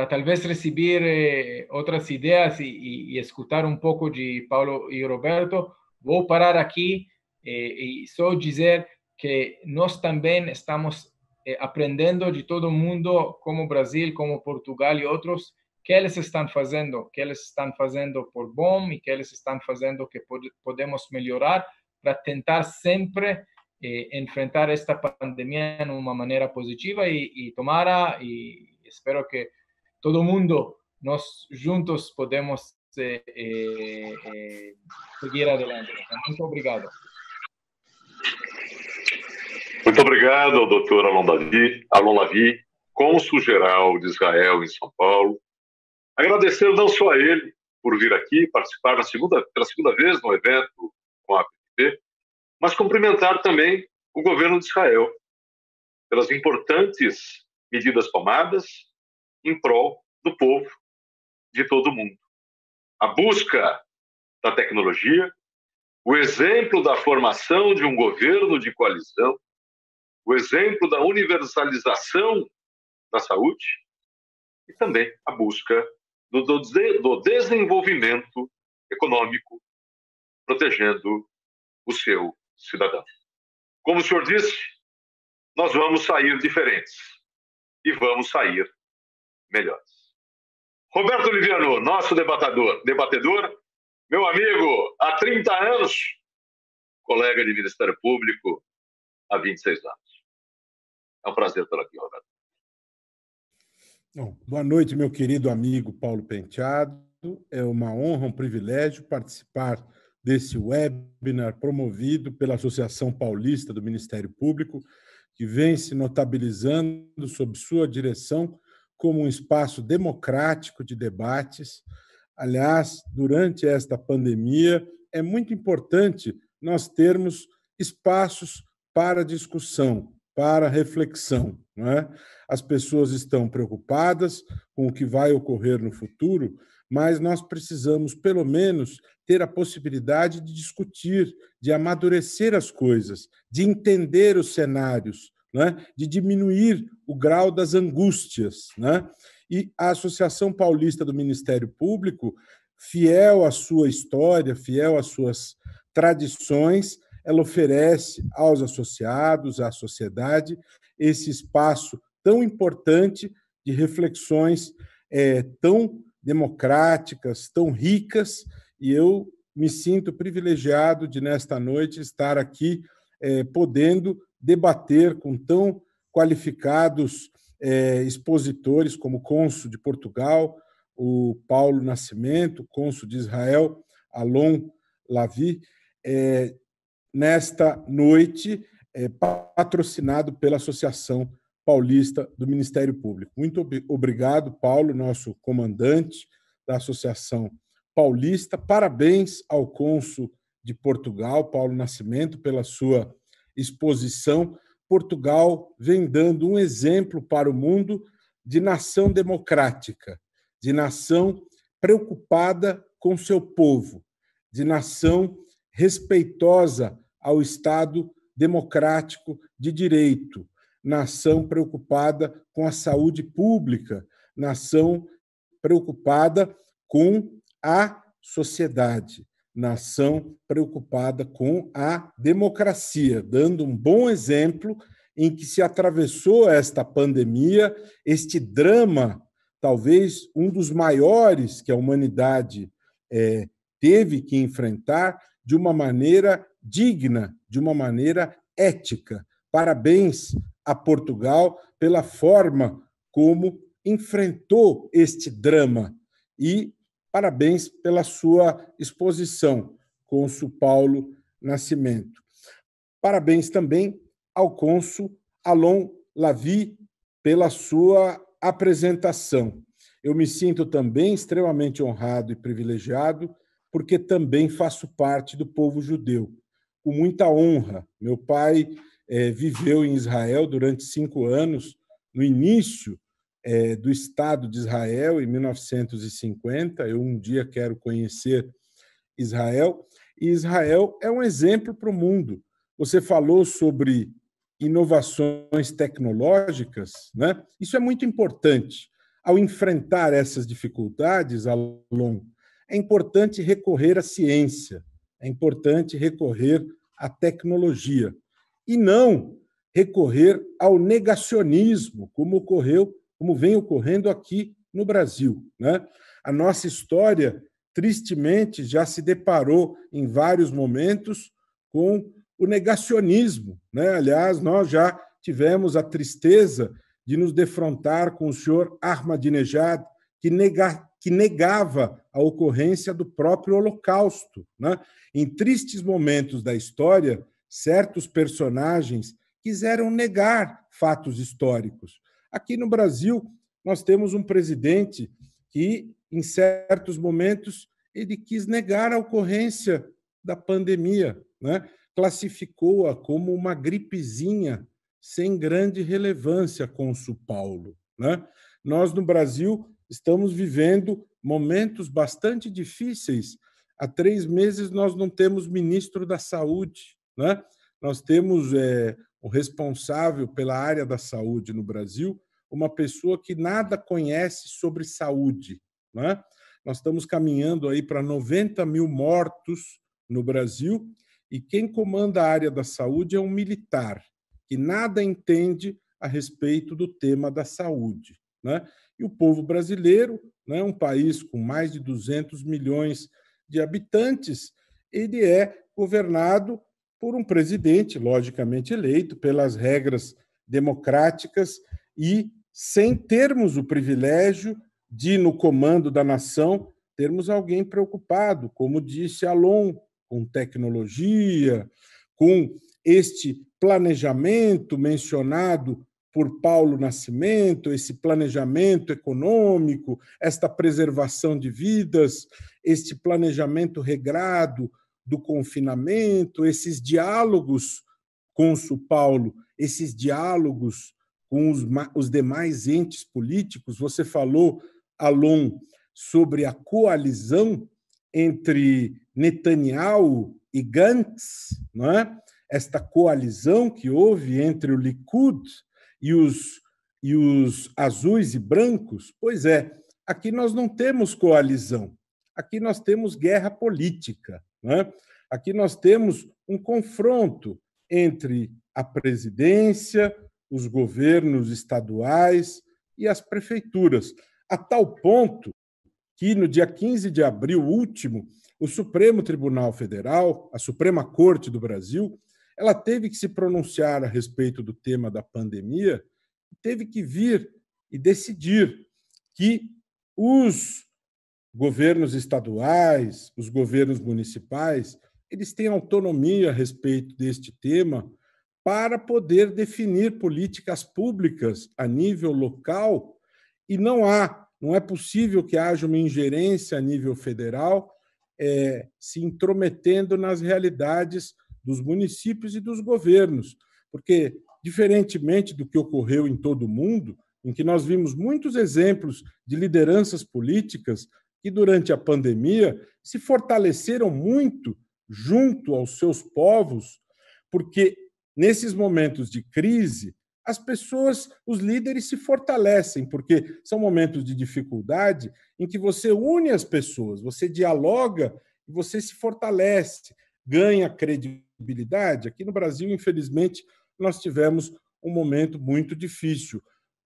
talvez receber outras ideias e escutar um pouco de Paulo e Roberto, vou parar aqui e só dizer que nós também estamos aprendendo de todo mundo, como Brasil, como Portugal e outros, que eles estão fazendo por bom e que eles estão fazendo que podemos melhorar para tentar sempre enfrentar esta pandemia de uma maneira positiva e tomara, e espero que todo mundo, nós juntos, podemos seguir adelante. Muito obrigado. Muito obrigado ao doutor Alon Lavie, cônsul-geral de Israel em São Paulo. Agradecer não só a ele por vir aqui participar pela segunda vez no evento com a APP, mas cumprimentar também o governo de Israel pelas importantes medidas tomadas em prol do povo de todo o mundo. A busca da tecnologia, o exemplo da formação de um governo de coalizão, o exemplo da universalização da saúde e também a busca do desenvolvimento econômico, protegendo o seu cidadão. Como o senhor disse, nós vamos sair diferentes e vamos sair melhores. Roberto Liviano, nosso debatedor, meu amigo há 30 anos, colega de Ministério Público há 26 anos. É um prazer estar aqui, Roberto. Bom, boa noite, meu querido amigo Paulo Penteado. É uma honra, um privilégio participar desse webinar promovido pela Associação Paulista do Ministério Público, que vem se notabilizando sob sua direção como um espaço democrático de debates. Aliás, durante esta pandemia, é muito importante nós termos espaços para discussão, para reflexão, não é? As pessoas estão preocupadas com o que vai ocorrer no futuro, mas nós precisamos, pelo menos, ter a possibilidade de discutir, de amadurecer as coisas, de entender os cenários, né? De diminuir o grau das angústias, né? E a Associação Paulista do Ministério Público, fiel à sua história, fiel às suas tradições, ela oferece aos associados, à sociedade, esse espaço tão importante de reflexões tão democráticas, tão ricas, e eu me sinto privilegiado de, nesta noite, estar aqui podendo debater com tão qualificados expositores como o cônsul de Portugal, o Paulo Nascimento, cônsul de Israel, Alon Lavi, nesta noite, patrocinado pela Associação Paulista do Ministério Público. Muito obrigado, Paulo, nosso comandante da Associação Paulista. Parabéns ao cônsul de Portugal, Paulo Nascimento, pela sua exposição. Portugal vem dando um exemplo para o mundo de nação democrática, de nação preocupada com seu povo, de nação respeitosa ao Estado democrático de direito, nação preocupada com a saúde pública, nação preocupada com a sociedade, nação preocupada com a democracia, dando um bom exemplo em que se atravessou esta pandemia, este drama, talvez um dos maiores que a humanidade teve que enfrentar, de uma maneira digna, de uma maneira ética. Parabéns a Portugal pela forma como enfrentou este drama e parabéns pela sua exposição, cônsul Paulo Nascimento. Parabéns também ao cônsul Alon Lavi pela sua apresentação. Eu me sinto também extremamente honrado e privilegiado porque também faço parte do povo judeu, com muita honra. Meu pai viveu em Israel durante 5 anos, no início do Estado de Israel, em 1950. Eu um dia quero conhecer Israel, e Israel é um exemplo para o mundo. Você falou sobre inovações tecnológicas, né? Isso é muito importante. Ao enfrentar essas dificuldades, Alon, é importante recorrer à ciência, é importante recorrer à tecnologia, e não recorrer ao negacionismo, como vem ocorrendo aqui no Brasil, né? A nossa história, tristemente, já se deparou em vários momentos com o negacionismo, né? Aliás, nós já tivemos a tristeza de nos defrontar com o senhor Ahmadinejad, que negava a ocorrência do próprio Holocausto, né? Em tristes momentos da história, certos personagens quiseram negar fatos históricos. Aqui no Brasil, nós temos um presidente que, em certos momentos, ele quis negar a ocorrência da pandemia, né? Classificou-a como uma gripezinha sem grande relevância, cônsul Paulo, né? Nós, no Brasil, estamos vivendo momentos bastante difíceis. Há 3 meses nós não temos ministro da Saúde, né? Nós temos o responsável pela área da saúde no Brasil, uma pessoa que nada conhece sobre saúde, né? Nós estamos caminhando aí para 90 mil mortos no Brasil, e quem comanda a área da saúde é um militar, que nada entende a respeito do tema da saúde, né? E o povo brasileiro, né, um país com mais de 200 milhões de habitantes, ele é governado por um presidente, logicamente eleito pelas regras democráticas e sem termos o privilégio de, no comando da nação, termos alguém preocupado, como disse Alon, com tecnologia, com este planejamento mencionado por Paulo Nascimento, esse planejamento econômico, esta preservação de vidas, este planejamento regrado do confinamento, esses diálogos, cônsul Paulo, esses diálogos com os demais entes políticos. Você falou, Alon, sobre a coalizão entre Netanyahu e Gantz, não é? Esta coalizão que houve entre o Likud e os azuis e brancos. Pois é, aqui nós não temos coalizão, aqui nós temos guerra política, não é? Aqui nós temos um confronto entre a presidência, os governos estaduais e as prefeituras, a tal ponto que no dia 15 de abril último, o Supremo Tribunal Federal, a Suprema Corte do Brasil, ela teve que se pronunciar a respeito do tema da pandemia, teve que vir e decidir que os governos estaduais, os governos municipais, eles têm autonomia a respeito deste tema para poder definir políticas públicas a nível local e não é possível que haja uma ingerência a nível federal se intrometendo nas realidades dos municípios e dos governos, porque, diferentemente do que ocorreu em todo o mundo, em que nós vimos muitos exemplos de lideranças políticas que, durante a pandemia, se fortaleceram muito junto aos seus povos, porque, nesses momentos de crise, as pessoas, os líderes se fortalecem, porque são momentos de dificuldade em que você une as pessoas, você dialoga e você se fortalece, ganha credibilidade. Aqui no Brasil, infelizmente, nós tivemos um momento muito difícil.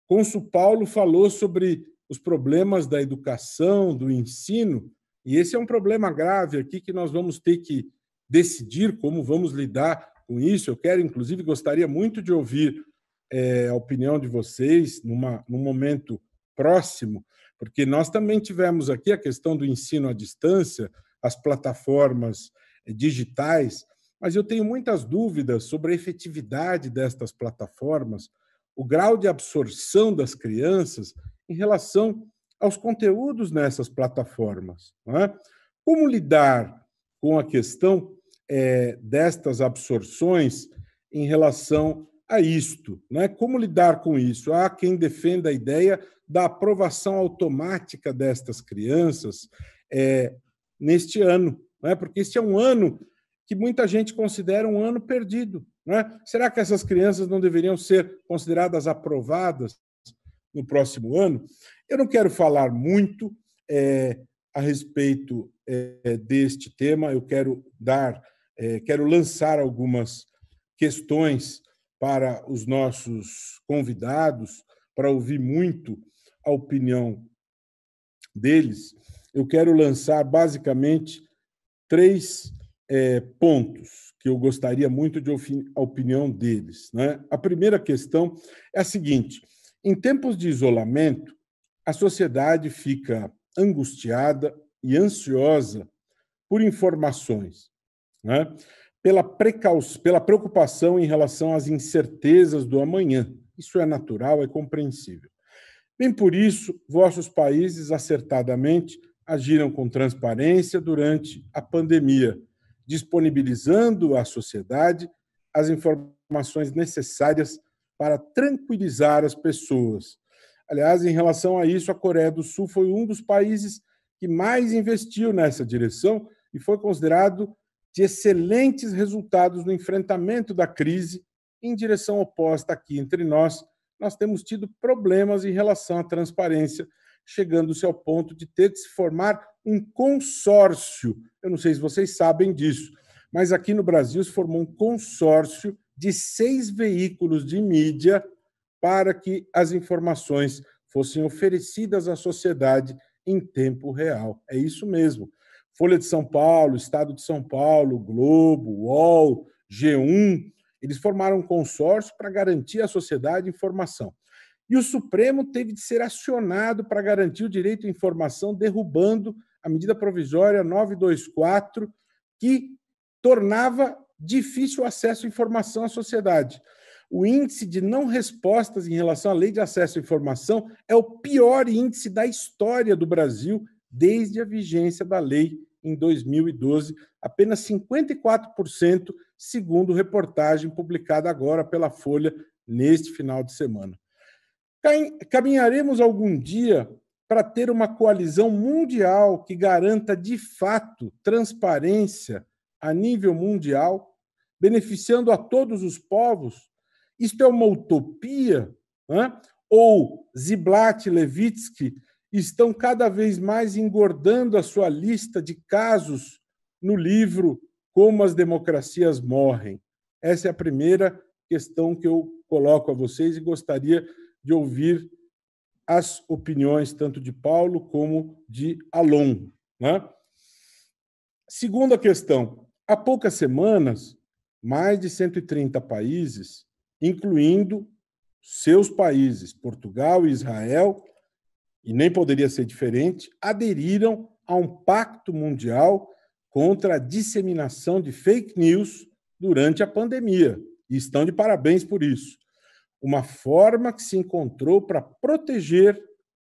O cônsul Paulo falou sobre os problemas da educação, do ensino, e esse é um problema grave aqui que nós vamos ter que decidir como vamos lidar com isso. Eu quero, inclusive, gostaria muito de ouvir a opinião de vocês num momento próximo, porque nós também tivemos aqui a questão do ensino à distância, as plataformas digitais, mas eu tenho muitas dúvidas sobre a efetividade destas plataformas, o grau de absorção das crianças em relação aos conteúdos nessas plataformas. Não é? Como lidar com a questão destas absorções em relação a isto, né? Como lidar com isso? Há quem defenda a ideia da aprovação automática destas crianças neste ano, né? Porque este é um ano que muita gente considera um ano perdido, né? Será que essas crianças não deveriam ser consideradas aprovadas no próximo ano? Eu não quero falar muito a respeito deste tema, eu quero lançar algumas questões para os nossos convidados, para ouvir muito a opinião deles. Eu quero lançar, basicamente, 3 pontos que eu gostaria muito de ouvir a opinião deles, né? A primeira questão é a seguinte: em tempos de isolamento, a sociedade fica angustiada e ansiosa por informações, né? Pela preocupação em relação às incertezas do amanhã. Isso é natural, é compreensível. Bem por isso, vossos países acertadamente agiram com transparência durante a pandemia, disponibilizando à sociedade as informações necessárias para tranquilizar as pessoas. Aliás, em relação a isso, a Coreia do Sul foi um dos países que mais investiu nessa direção e foi considerado de excelentes resultados no enfrentamento da crise. Em direção oposta aqui entre nós temos tido problemas em relação à transparência, chegando-se ao ponto de ter que se formar um consórcio. Eu não sei se vocês sabem disso, mas aqui no Brasil se formou um consórcio de 6 veículos de mídia para que as informações fossem oferecidas à sociedade em tempo real. É isso mesmo. Folha de São Paulo, Estado de São Paulo, Globo, UOL, G1, eles formaram um consórcio para garantir à sociedade informação. E o Supremo teve de ser acionado para garantir o direito à informação, derrubando a medida provisória 924, que tornava difícil o acesso à informação à sociedade. O índice de não respostas em relação à lei de acesso à informação é o pior índice da história do Brasil desde a vigência da lei em 2012, apenas 54%, segundo reportagem publicada agora pela Folha neste final de semana. Caminharemos algum dia para ter uma coalizão mundial que garanta, de fato, transparência a nível mundial, beneficiando a todos os povos? Isto é uma utopia? Né? Ou Ziblatt e Levitsky estão cada vez mais engordando a sua lista de casos no livro Como as Democracias Morrem? Essa é a primeira questão que eu coloco a vocês e gostaria de ouvir as opiniões tanto de Paulo como de Alon, né? Segunda questão, há poucas semanas, mais de 130 países, incluindo seus países, Portugal e Israel, e nem poderia ser diferente, aderiram a um pacto mundial contra a disseminação de fake news durante a pandemia, e estão de parabéns por isso. Uma forma que se encontrou para proteger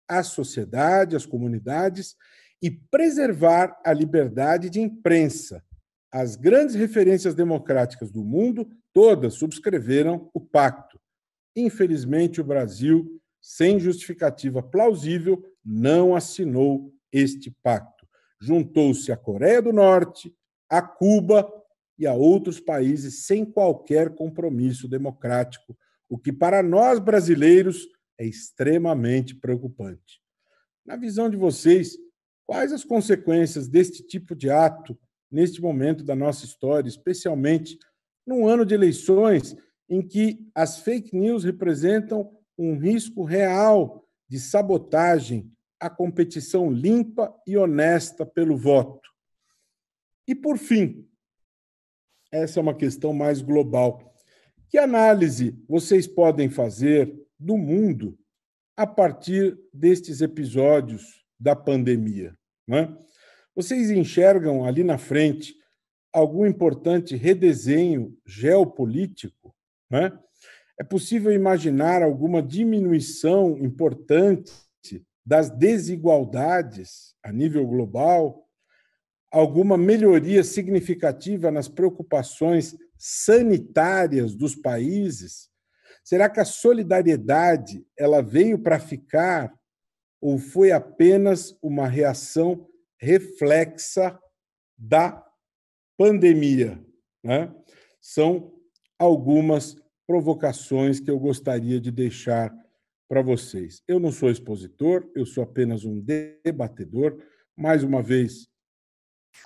a sociedade, as comunidades e preservar a liberdade de imprensa. As grandes referências democráticas do mundo, todas subscreveram o pacto. Infelizmente, o Brasil, sem justificativa plausível, não assinou este pacto. Juntou-se à Coreia do Norte, a Cuba e a outros países sem qualquer compromisso democrático, o que para nós brasileiros é extremamente preocupante. Na visão de vocês, quais as consequências deste tipo de ato neste momento da nossa história, especialmente num ano de eleições em que as fake news representam um risco real de sabotagem à competição limpa e honesta pelo voto? E, por fim, essa é uma questão mais global. Que análise vocês podem fazer do mundo a partir destes episódios da pandemia, né? Vocês enxergam ali na frente algum importante redesenho geopolítico, né? É possível imaginar alguma diminuição importante das desigualdades a nível global? Alguma melhoria significativa nas preocupações sanitárias dos países? Será que a solidariedade ela veio para ficar ou foi apenas uma reação reflexa da pandemia, né? São algumas provocações que eu gostaria de deixar para vocês. Eu não sou expositor, eu sou apenas um debatedor. Mais uma vez,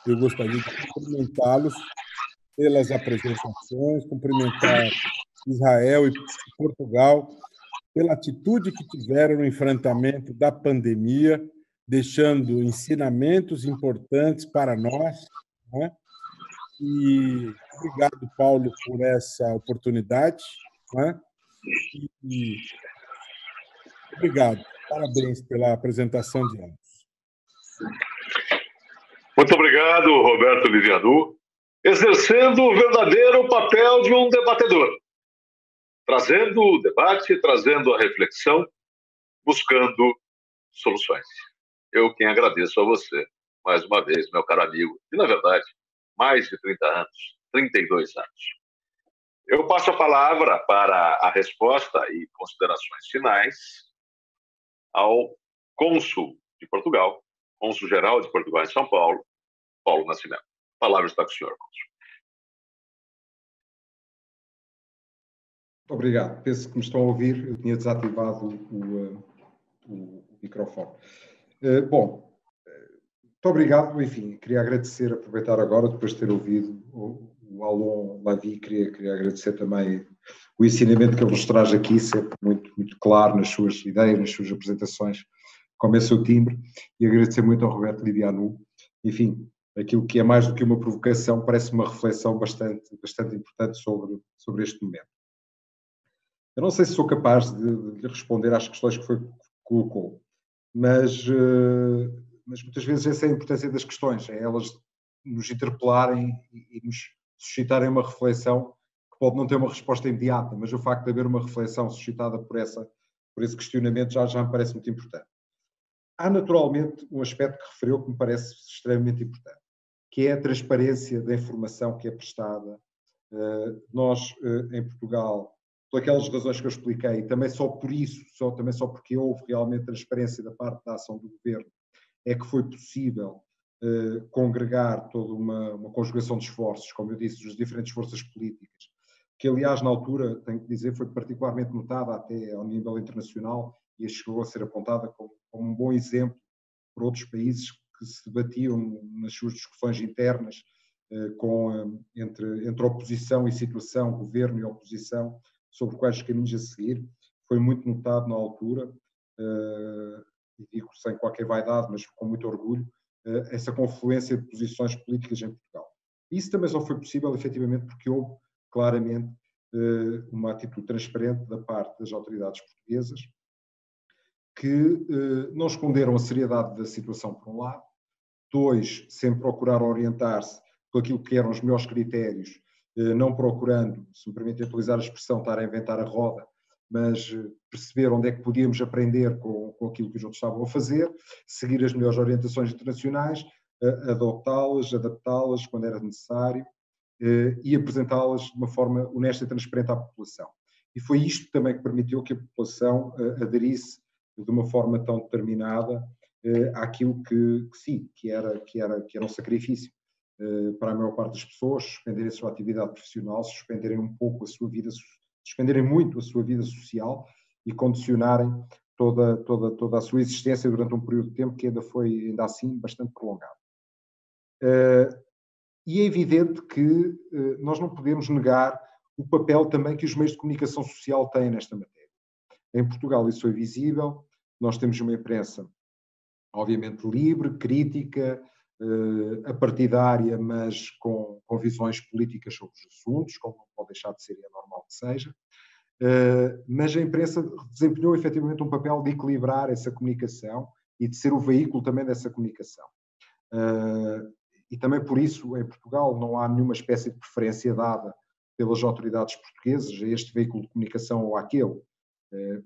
eu gostaria de cumprimentá-los pelas apresentações, cumprimentar Israel e Portugal pela atitude que tiveram no enfrentamento da pandemia, deixando ensinamentos importantes para nós, né? E obrigado, Paulo, por essa oportunidade, né? E obrigado. Parabéns pela apresentação de ambos. Muito obrigado, Roberto Livianu, exercendo o verdadeiro papel de um debatedor, trazendo o debate, trazendo a reflexão, buscando soluções. Eu quem agradeço a você, mais uma vez, meu caro amigo, e, na verdade, mais de 30 anos, 32 anos. Eu passo a palavra para a resposta e considerações finais ao cônsul de Portugal, cônsul-geral de Portugal em São Paulo, Paulo Nascimento. A palavra está com o senhor, cônsul. Obrigado. Penso que me estão a ouvir. Eu tinha desativado o microfone. Bom, muito obrigado. Enfim, queria agradecer, aproveitar agora, depois de ter ouvido o Alon Lavi, queria agradecer também o ensinamento que ele nos traz aqui, sempre muito, muito claro nas suas ideias, nas suas apresentações, como é o seu timbre, e agradecer muito ao Roberto Livianu. Enfim, aquilo que é mais do que uma provocação, parece uma reflexão bastante importante sobre este momento. Eu não sei se sou capaz de responder às questões que colocou, mas muitas vezes essa é a importância das questões, é elas nos interpelarem e nos suscitarem uma reflexão que pode não ter uma resposta imediata, mas o facto de haver uma reflexão suscitada por esse questionamento já me parece muito importante. Há naturalmente um aspecto que referiu que me parece extremamente importante, que é a transparência da informação que é prestada. Nós, em Portugal, por aquelas razões que eu expliquei, também só por isso, também só porque houve realmente transparência da parte da ação do governo, é que foi possível congregar toda uma conjugação de esforços, como eu disse, das diferentes forças políticas, que aliás na altura, tenho que dizer, foi particularmente notada até ao nível internacional e chegou a ser apontada como um bom exemplo por outros países que se debatiam nas suas discussões internas entre oposição e situação, governo e oposição, sobre quais caminhos a seguir. Foi muito notado na altura e digo sem qualquer vaidade, mas com muito orgulho, essa confluência de posições políticas em Portugal. Isso também só foi possível, efetivamente, porque houve claramente uma atitude transparente da parte das autoridades portuguesas, que não esconderam a seriedade da situação, por um lado. 2, sempre procuraram orientar-se por aquilo que eram os melhores critérios, não procurando, se me permitem utilizar a expressão, estar a inventar a roda, mas perceber onde é que podíamos aprender com aquilo que os outros estavam a fazer, seguir as melhores orientações internacionais, adotá-las, adaptá-las quando era necessário e apresentá-las de uma forma honesta e transparente à população. E foi isto também que permitiu que a população aderisse de uma forma tão determinada àquilo que era um sacrifício para a maior parte das pessoas, suspenderem a sua atividade profissional, suspenderem um pouco a sua vida, suspenderem muito a sua vida social e condicionarem toda a sua existência durante um período de tempo que ainda assim, bastante prolongado. E é evidente que nós não podemos negar o papel também que os meios de comunicação social têm nesta matéria. Em Portugal isso é visível, nós temos uma imprensa obviamente livre, crítica, apartidária, mas com visões políticas sobre os assuntos, como não pode deixar de ser e é normal que seja. Mas a imprensa desempenhou efetivamente um papel de equilibrar essa comunicação e de ser o veículo também dessa comunicação. E também por isso, em Portugal, não há nenhuma espécie de preferência dada pelas autoridades portuguesas a este veículo de comunicação ou àquele.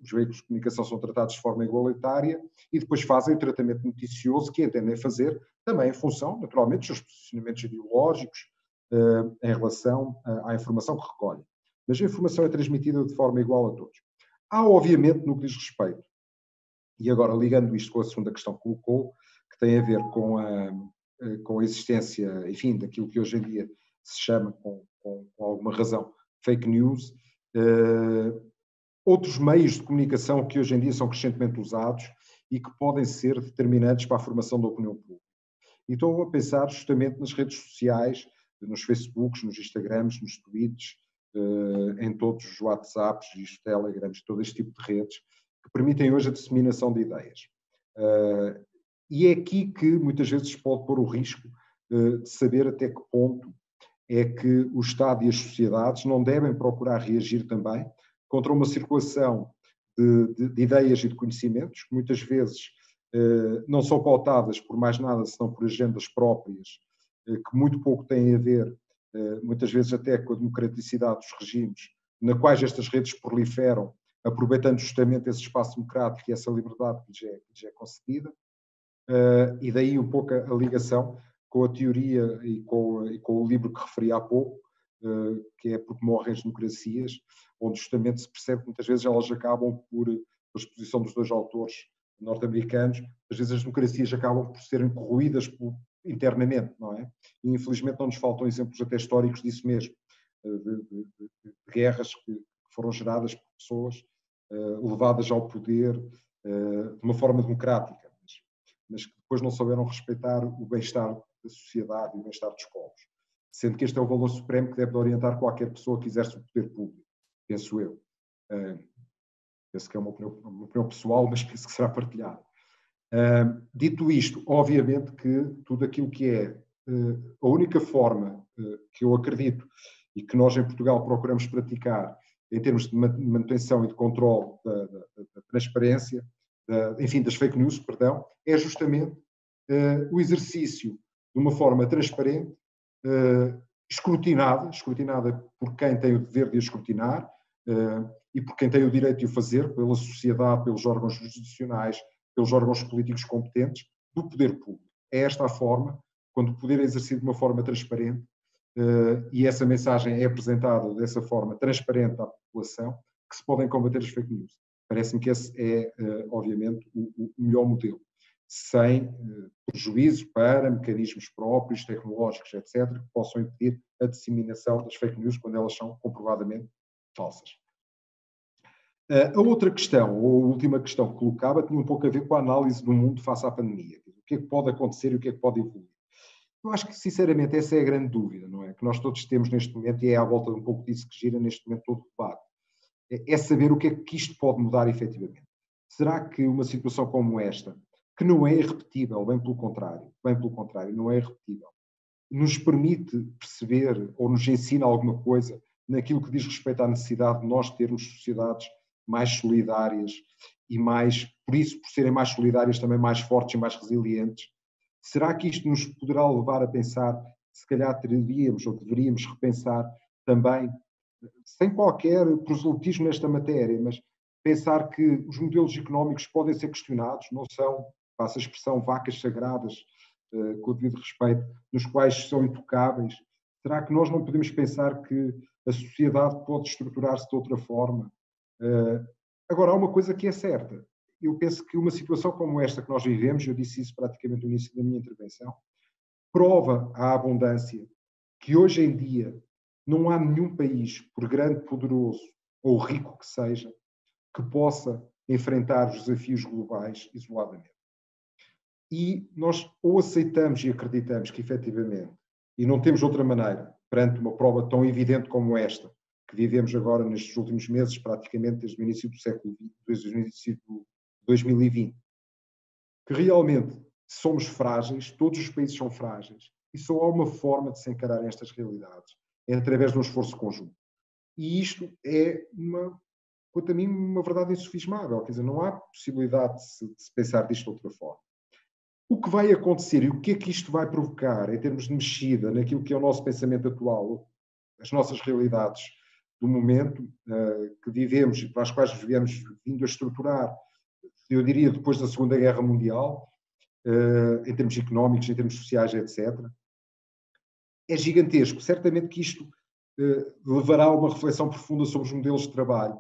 Os veículos de comunicação são tratados de forma igualitária e depois fazem o tratamento noticioso que entendem fazer, também em função, naturalmente, dos seus posicionamentos ideológicos em relação à informação que recolhem. Mas a informação é transmitida de forma igual a todos. Há, obviamente, no que diz respeito, e agora ligando isto com a segunda questão que colocou, que tem a ver com a existência, enfim, daquilo que hoje em dia se chama, com alguma razão, fake news, outros meios de comunicação que hoje em dia são crescentemente usados e que podem ser determinantes para a formação da opinião pública. E estou a pensar justamente nas redes sociais, nos Facebooks, nos Instagrams, nos tweets, em todos os WhatsApps, os Telegrams, todo este tipo de redes, que permitem hoje a disseminação de ideias. E é aqui que muitas vezes se pode pôr o risco de saber até que ponto é que o Estado e as sociedades não devem procurar reagir também contra uma circulação de ideias e de conhecimentos, que muitas vezes não são pautadas por mais nada, senão por agendas próprias, que muito pouco têm a ver, muitas vezes até com a democraticidade dos regimes, na quais estas redes proliferam, aproveitando justamente esse espaço democrático e essa liberdade que lhes é concedida. E daí um pouco a ligação com a teoria e com o livro que referi há pouco, que é Porque Morrem as Democracias, onde justamente se percebe que muitas vezes elas acabam por exposição dos dois autores norte-americanos, às vezes as democracias acabam por serem corroídas internamente, não é? E infelizmente não nos faltam exemplos até históricos disso mesmo, de guerras que foram geradas por pessoas levadas ao poder de uma forma democrática, mas que depois não souberam respeitar o bem-estar da sociedade e o bem-estar dos povos. Sendo que este é o valor supremo que deve orientar qualquer pessoa que exerce o poder público, penso eu. Penso que é uma opinião pessoal, mas penso que será partilhada. Dito isto, obviamente que tudo aquilo que é a única forma que eu acredito e que nós em Portugal procuramos praticar em termos de manutenção e de controle da transparência, enfim, das fake news, perdão, é justamente o exercício de uma forma transparente, escrutinada por quem tem o dever de a escrutinar e por quem tem o direito de o fazer, pela sociedade, pelos órgãos jurisdicionais, pelos órgãos políticos competentes, do poder público. É esta a forma, quando o poder é exercido de uma forma transparente e essa mensagem é apresentada dessa forma transparente à população, que se podem combater as fake news. Parece-me que esse é, obviamente, o melhor modelo, sem prejuízo para mecanismos próprios, tecnológicos, etc., que possam impedir a disseminação das fake news quando elas são comprovadamente falsas. A outra questão, ou a última questão que colocava, tinha um pouco a ver com a análise do mundo face à pandemia. O que é que pode acontecer e o que é que pode evoluir? Eu acho que, sinceramente, essa é a grande dúvida, não é? Que nós todos temos neste momento, e é à volta de um pouco disso que gira neste momento todo o debate. É saber o que é que isto pode mudar efetivamente. será que uma situação como esta, que não é irrepetível, bem pelo contrário, não é irrepetível, nos permite perceber ou nos ensina alguma coisa naquilo que diz respeito à necessidade de nós termos sociedades mais solidárias e mais, por isso, por serem mais solidárias, também mais fortes e mais resilientes? Será que isto nos poderá levar a pensar que se calhar teríamos ou deveríamos repensar também, sem qualquer proselitismo nesta matéria, mas pensar que os modelos económicos podem ser questionados, não são, passa a expressão, vacas sagradas, com o devido respeito, nos quais são intocáveis? Será que nós não podemos pensar que a sociedade pode estruturar-se de outra forma? Agora, há uma coisa que é certa. Eu penso que uma situação como esta que nós vivemos, eu disse isso praticamente no início da minha intervenção, prova à abundância que hoje em dia não há nenhum país, por grande, poderoso ou rico que seja, que possa enfrentar os desafios globais isoladamente. E nós ou aceitamos e acreditamos que, efetivamente, e não temos outra maneira, perante uma prova tão evidente como esta, que vivemos agora nestes últimos meses, praticamente desde o início do século XX, desde o início de 2020, que realmente somos frágeis, todos os países são frágeis, e só há uma forma de se encarar estas realidades, é através de um esforço conjunto. E isto é, quanto a mim, uma verdade insofismável, quer dizer, não há possibilidade de se pensar disto de outra forma. O que vai acontecer e o que é que isto vai provocar em termos de mexida naquilo que é o nosso pensamento atual, as nossas realidades do momento que vivemos e para as quais viemos vindo a estruturar, eu diria depois da Segunda Guerra Mundial, em termos económicos, em termos sociais, etc., é gigantesco. Certamente que isto levará a uma reflexão profunda sobre os modelos de trabalho,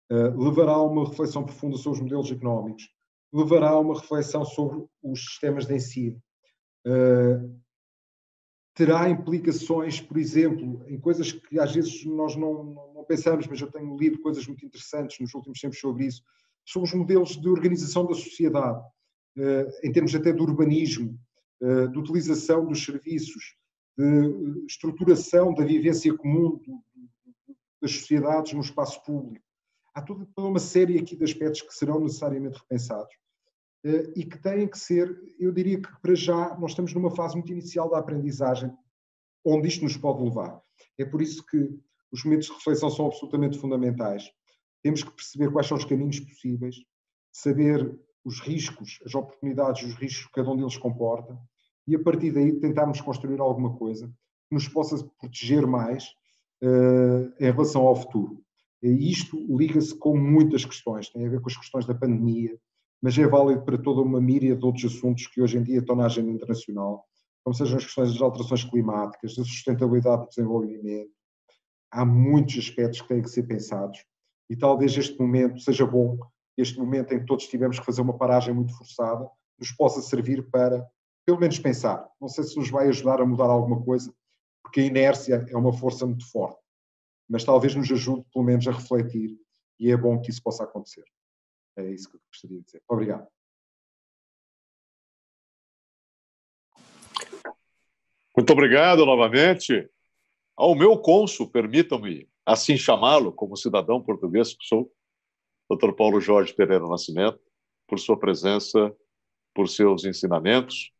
levará a uma reflexão profunda sobre os modelos económicos, levará a uma reflexão sobre os sistemas de ensino. Terá implicações, por exemplo, em coisas que às vezes nós não pensamos, mas eu tenho lido coisas muito interessantes nos últimos tempos sobre isso, sobre os modelos de organização da sociedade, em termos até de urbanismo, de utilização dos serviços, de estruturação da vivência comum das sociedades no espaço público. Há toda uma série aqui de aspectos que serão necessariamente repensados e que têm que ser, eu diria que para já nós estamos numa fase muito inicial da aprendizagem, onde isto nos pode levar. É por isso que os momentos de reflexão são absolutamente fundamentais. Temos que perceber quais são os caminhos possíveis, saber os riscos, as oportunidades e os riscos que cada um deles comporta, e a partir daí tentarmos construir alguma coisa que nos possa proteger mais em relação ao futuro. E isto liga-se com muitas questões, tem a ver com as questões da pandemia, mas é válido para toda uma míriade de outros assuntos que hoje em dia estão na agenda internacional, como sejam as questões das alterações climáticas, da sustentabilidade do desenvolvimento. Há muitos aspectos que têm que ser pensados e talvez este momento seja bom, este momento em que todos tivemos que fazer uma paragem muito forçada, nos possa servir para, pelo menos, pensar. Não sei se nos vai ajudar a mudar alguma coisa, porque a inércia é uma força muito forte, mas talvez nos ajude, pelo menos, a refletir e é bom que isso possa acontecer. É isso que eu gostaria de dizer. Obrigado. Muito obrigado novamente ao meu cônsul, permitam-me assim chamá-lo, como cidadão português que sou, Dr. Paulo Jorge Pereira Nascimento, por sua presença, por seus ensinamentos.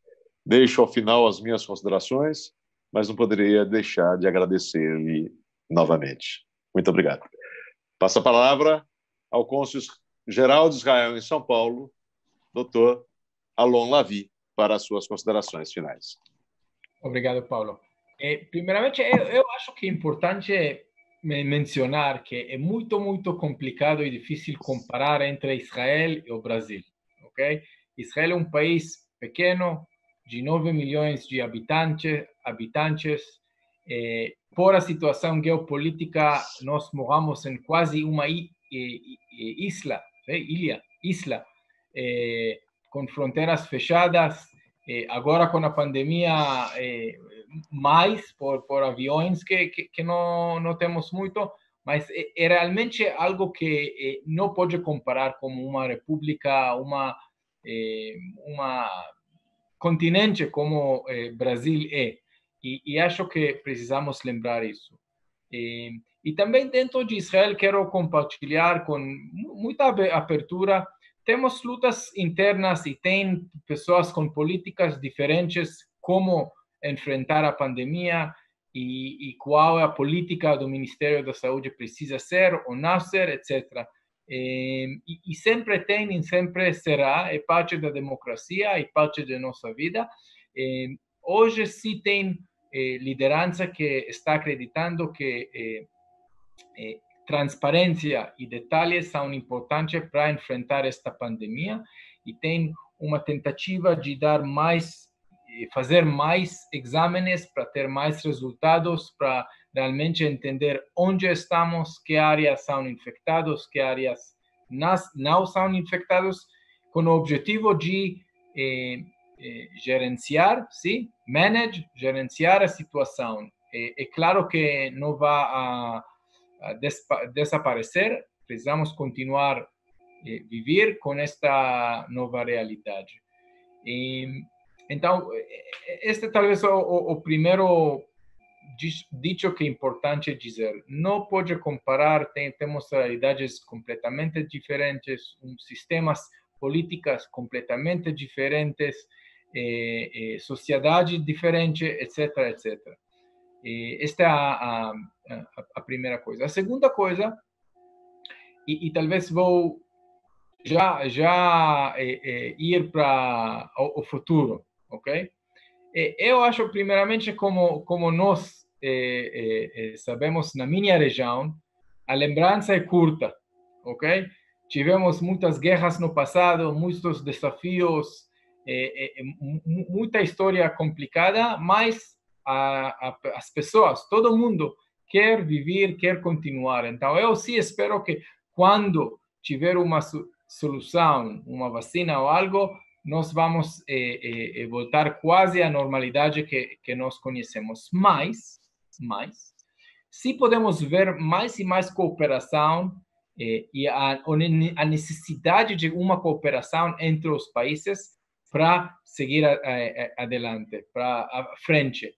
Deixo ao final as minhas considerações, mas não poderia deixar de agradecer-lhe novamente. Muito obrigado. Passo a palavra ao cônsul-geral de Israel em São Paulo, Dr. Alon Lavie, para as suas considerações finais. Obrigado, Paulo. Primeiramente, eu acho que é importante mencionar que é muito complicado e difícil comparar entre Israel e o Brasil, ok? Israel é um país pequeno, de 9 milhões de habitantes. Por a situação geopolítica, nós moramos em quase uma isla, com fronteiras fechadas. Agora, com a pandemia, mais por aviões que não temos muito, mas é realmente algo que não pode comparar com uma república, uma continente como Brasil é. E acho que precisamos lembrar isso. E também dentro de Israel quero compartilhar com muita abertura. temos lutas internas e tem pessoas com políticas diferentes como enfrentar a pandemia e qual a política do Ministério da Saúde precisa ser ou não ser, etc. E sempre tem e sempre será, é parte da democracia e parte da nossa vida. Hoje sim tem liderança que está acreditando que transparência e detalhes são importantes para enfrentar esta pandemia e tem uma tentativa de dar mais, fazer mais exames para ter mais resultados, para realmente entender onde estamos, que áreas são infectadas, que áreas não são infectadas, com o objetivo de gerenciar, sim, gerenciar a situação. É claro que não vai desaparecer, precisamos continuar viver com esta nova realidade. Então, este talvez o primeiro dicho que é importante dizer. Não pode comparar, temos realidades completamente diferentes, sistemas políticas completamente diferentes, sociedade diferente, etc., etc. Esta é a primeira coisa. A segunda coisa, e talvez vou já ir para o futuro, ok? Eu acho, primeiramente, como nós sabemos, na minha região, a lembrança é curta, ok? Tivemos muitas guerras no passado, muitos desafios, muita história complicada, mas as pessoas, todo mundo quer viver, quer continuar. Então, eu sim espero que quando tiver uma solução, uma vacina ou algo, nós vamos voltar quase à normalidade que nós conhecemos. Mas, se podemos ver mais e mais cooperação e a necessidade de uma cooperação entre os países para seguir adelante, para a frente.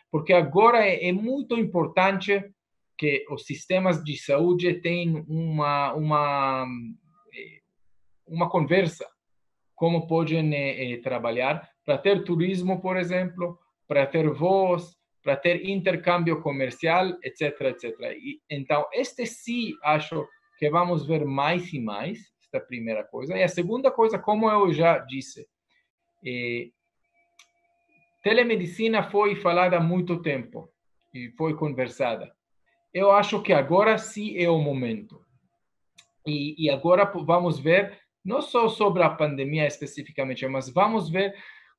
Porque agora é muito importante que os sistemas de saúde tenham uma conversa, como podem trabalhar para ter turismo, por exemplo, para ter voos, para ter intercâmbio comercial, etc., etc. Então, sim, acho que vamos ver mais e mais, esta primeira coisa. E a segunda coisa, como eu já disse, telemedicina foi falada há muito tempo e foi conversada. Eu acho que agora sim é o momento. E agora vamos ver, não só sobre a pandemia especificamente, mas vamos ver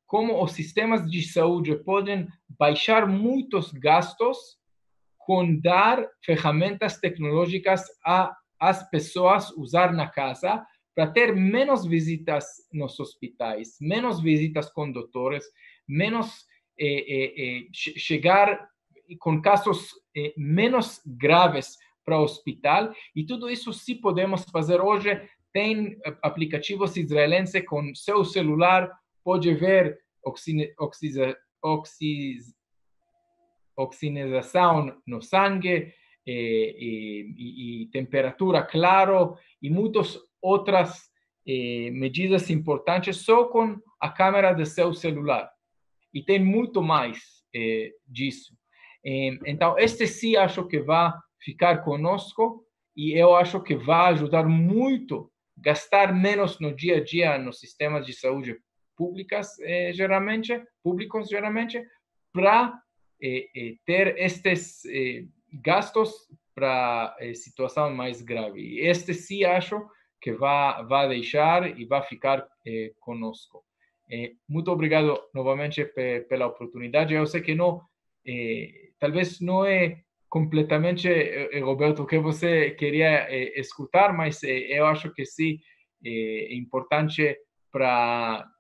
como os sistemas de saúde podem baixar muitos gastos com dar ferramentas tecnológicas às pessoas usar na casa para ter menos visitas nos hospitais, menos visitas com doutores, menos chegar com casos menos graves para o hospital, e tudo isso sim podemos fazer hoje. Tem aplicativos israelenses com seu celular, pode ver oxigenação no sangue e temperatura, claro, e muitas outras medidas importantes só com a câmera do seu celular. E tem muito mais disso. Então, sim acho que vai ficar conosco e eu acho que vai ajudar muito a gastar menos no dia a dia nos sistemas de saúde públicos, geralmente, para ter estes gastos para situação mais grave. E sim acho que vai deixar e vai ficar conosco. Muito obrigado novamente pela oportunidade. Eu sei que não, talvez não é completamente, Roberto, o que você queria escutar, mas eu acho que sim é importante para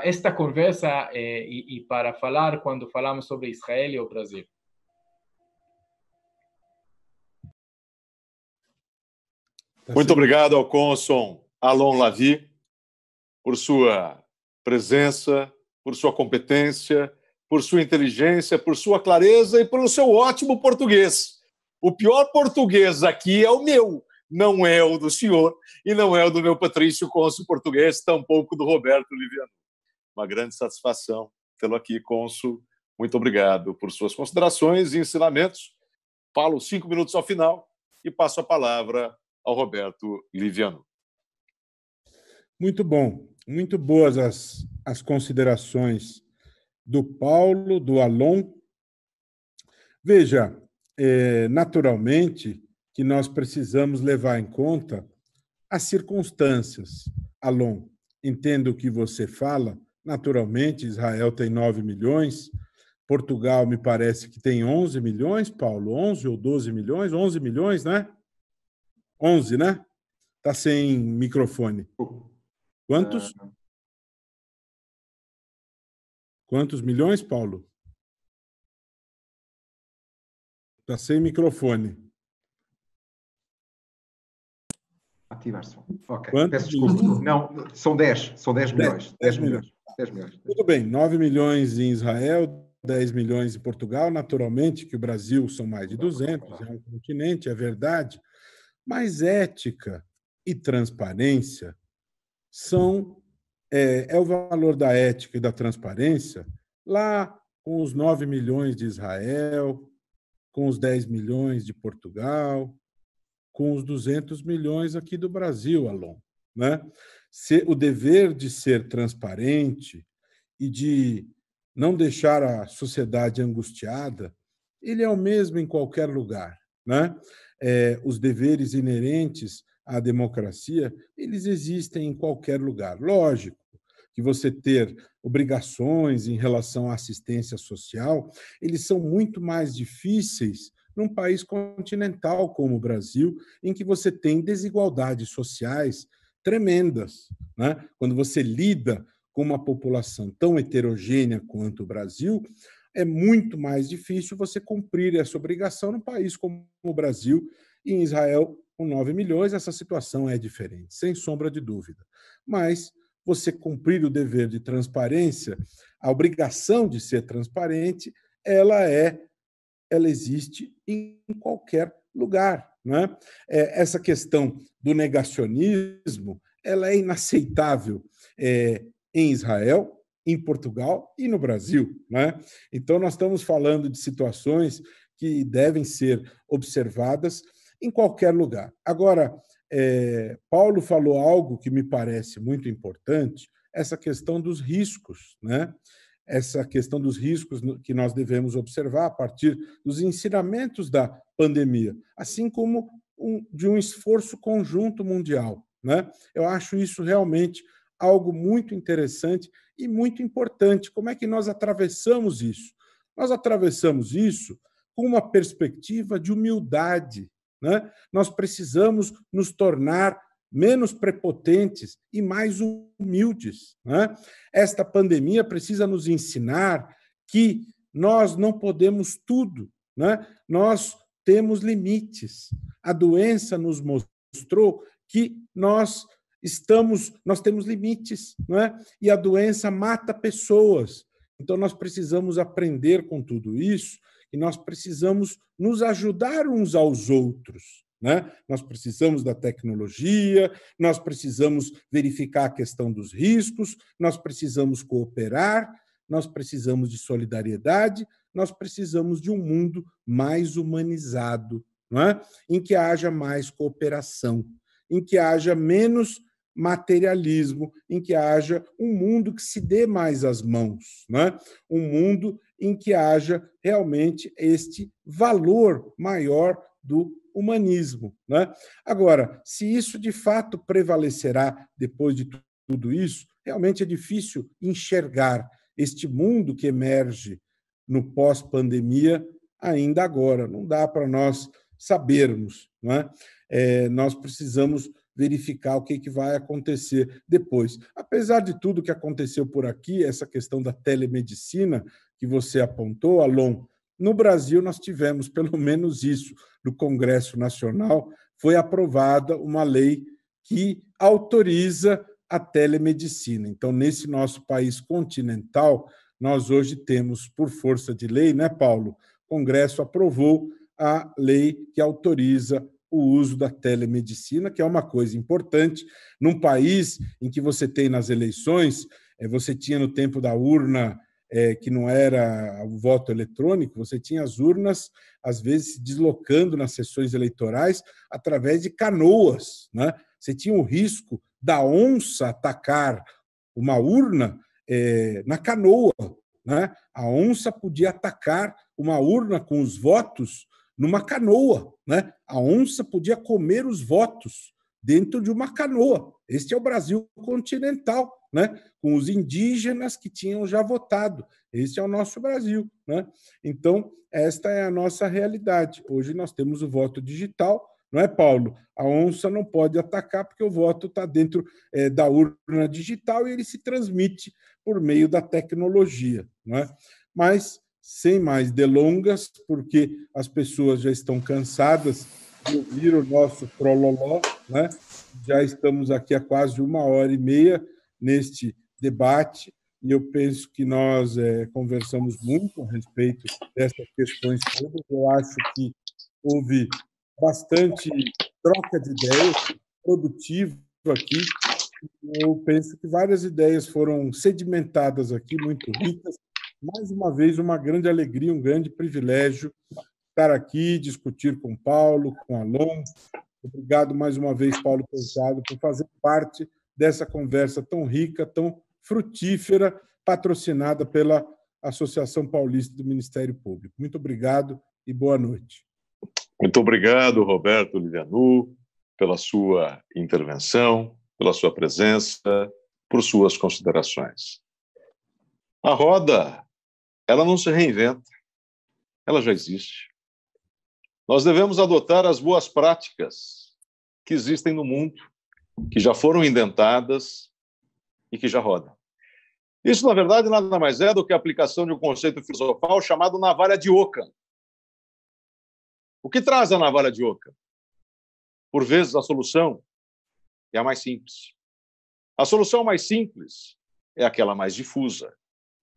esta conversa e para falar quando falamos sobre Israel e o Brasil. Muito obrigado ao cônsul Alon Lavie por sua presença, por sua competência, por sua inteligência, por sua clareza e pelo seu ótimo português. O pior português aqui é o meu, não é o do senhor e não é o do meu Patrício, cônsul português, tampouco do Roberto Livianu. Uma grande satisfação tê-lo aqui, cônsul. Muito obrigado por suas considerações e ensinamentos. Falo 5 minutos ao final e passo a palavra ao Roberto Livianu. Muito bom. Muito boas as considerações do Paulo, do Alon. Veja, naturalmente que nós precisamos levar em conta as circunstâncias. Alon, entendo o que você fala. Naturalmente, Israel tem 9 milhões, Portugal me parece que tem 11 milhões, Paulo, 11 ou 12 milhões? 11 milhões, né? 11, né? Está sem microfone. Quantos? Quantos milhões, Paulo? Está sem microfone. Ativar som. Ok, Quantos peço desculpa. Não, são 10 milhões. 10 milhões. Tudo bem, 9 milhões em Israel, 10 milhões em Portugal. Naturalmente que o Brasil são mais de 200, é um continente, é verdade. Mas ética e transparência é o valor da ética e da transparência lá com os 9 milhões de Israel, com os 10 milhões de Portugal, com os 200 milhões aqui do Brasil, Alon, né? O dever de ser transparente e de não deixar a sociedade angustiada, ele é o mesmo em qualquer lugar, né? Os deveres inerentes à democracia, eles existem em qualquer lugar. Lógico que você ter obrigações em relação à assistência social, eles são muito mais difíceis num país continental como o Brasil, em que você tem desigualdades sociais tremendas, né? Quando você lida com uma população tão heterogênea quanto o Brasil, é muito mais difícil você cumprir essa obrigação num país como o Brasil. E em Israel, com 9 milhões, essa situação é diferente, sem sombra de dúvida. Mas você cumprir o dever de transparência, a obrigação de ser transparente, ela existe em qualquer lugar, né? Essa questão do negacionismo, ela é inaceitável em Israel, em Portugal e no Brasil, né? Então, nós estamos falando de situações que devem ser observadas em qualquer lugar. Agora, Paulo falou algo que me parece muito importante, essa questão dos riscos, né? Essa questão dos riscos que nós devemos observar a partir dos ensinamentos da pandemia, assim como de um esforço conjunto mundial, né? Eu acho isso realmente algo muito interessante e muito importante. Como é que nós atravessamos isso? Nós atravessamos isso com uma perspectiva de humildade, né? Nós precisamos nos tornar menos prepotentes e mais humildes, né? Esta pandemia precisa nos ensinar que nós não podemos tudo, né? Nós temos limites. A doença nos mostrou que nós temos limites, né? E a doença mata pessoas. Então, nós precisamos aprender com tudo isso e nós precisamos nos ajudar uns aos outros, né? Nós precisamos da tecnologia, nós precisamos verificar a questão dos riscos, nós precisamos cooperar, nós precisamos de solidariedade, nós precisamos de um mundo mais humanizado, não é? Em que haja mais cooperação, em que haja menos materialismo, em que haja um mundo que se dê mais as mãos, né? Um mundo em que haja realmente este valor maior do humanismo, né? Agora, se isso de fato prevalecerá depois de tudo isso, realmente é difícil enxergar este mundo que emerge no pós-pandemia ainda agora. Não dá para nós sabermos, não é? Nós precisamos verificar o que vai acontecer depois. Apesar de tudo que aconteceu por aqui, essa questão da telemedicina que você apontou, Alon, no Brasil nós tivemos pelo menos isso. No Congresso Nacional foi aprovada uma lei que autoriza a telemedicina. Então, nesse nosso país continental, nós hoje temos, por força de lei, né, Paulo? O Congresso aprovou a lei que autoriza o uso da telemedicina, que é uma coisa importante num país em que você tem nas eleições, você tinha no tempo da urna, que não era o voto eletrônico, você tinha as urnas, às vezes, se deslocando nas sessões eleitorais através de canoas, né? Você tinha o risco da onça atacar uma urna na canoa, né? A onça podia atacar uma urna com os votos numa canoa, né? A onça podia comer os votos dentro de uma canoa. Este é o Brasil continental, né? Com os indígenas que tinham já votado. Este é o nosso Brasil, né? Então, esta é a nossa realidade. Hoje nós temos o voto digital, não é, Paulo? A onça não pode atacar porque o voto está dentro da urna digital e ele se transmite por meio da tecnologia, não é? Mas, sem mais delongas, porque as pessoas já estão cansadas de ouvir o nosso trololó, né? Já estamos aqui há quase 1h30 neste debate e eu penso que nós conversamos muito a respeito dessas questões todas. Eu acho que houve bastante troca de ideias, produtiva aqui. Eu penso que várias ideias foram sedimentadas aqui, muito ricas. Mais uma vez, uma grande alegria, um grande privilégio estar aqui, discutir com Paulo, com Alon. Obrigado mais uma vez, Paulo Penteado, por fazer parte dessa conversa tão rica, tão frutífera, patrocinada pela Associação Paulista do Ministério Público. Muito obrigado e boa noite. Muito obrigado, Roberto Livianu, pela sua intervenção, pela sua presença, por suas considerações. A roda, ela não se reinventa, ela já existe. Nós devemos adotar as boas práticas que existem no mundo, que já foram indentadas e que já rodam. Isso, na verdade, nada mais é do que a aplicação de um conceito filosofal chamado navalha de Ockham. O que traz a navalha de Ockham? Por vezes, a solução é a mais simples. A solução mais simples é aquela mais difusa,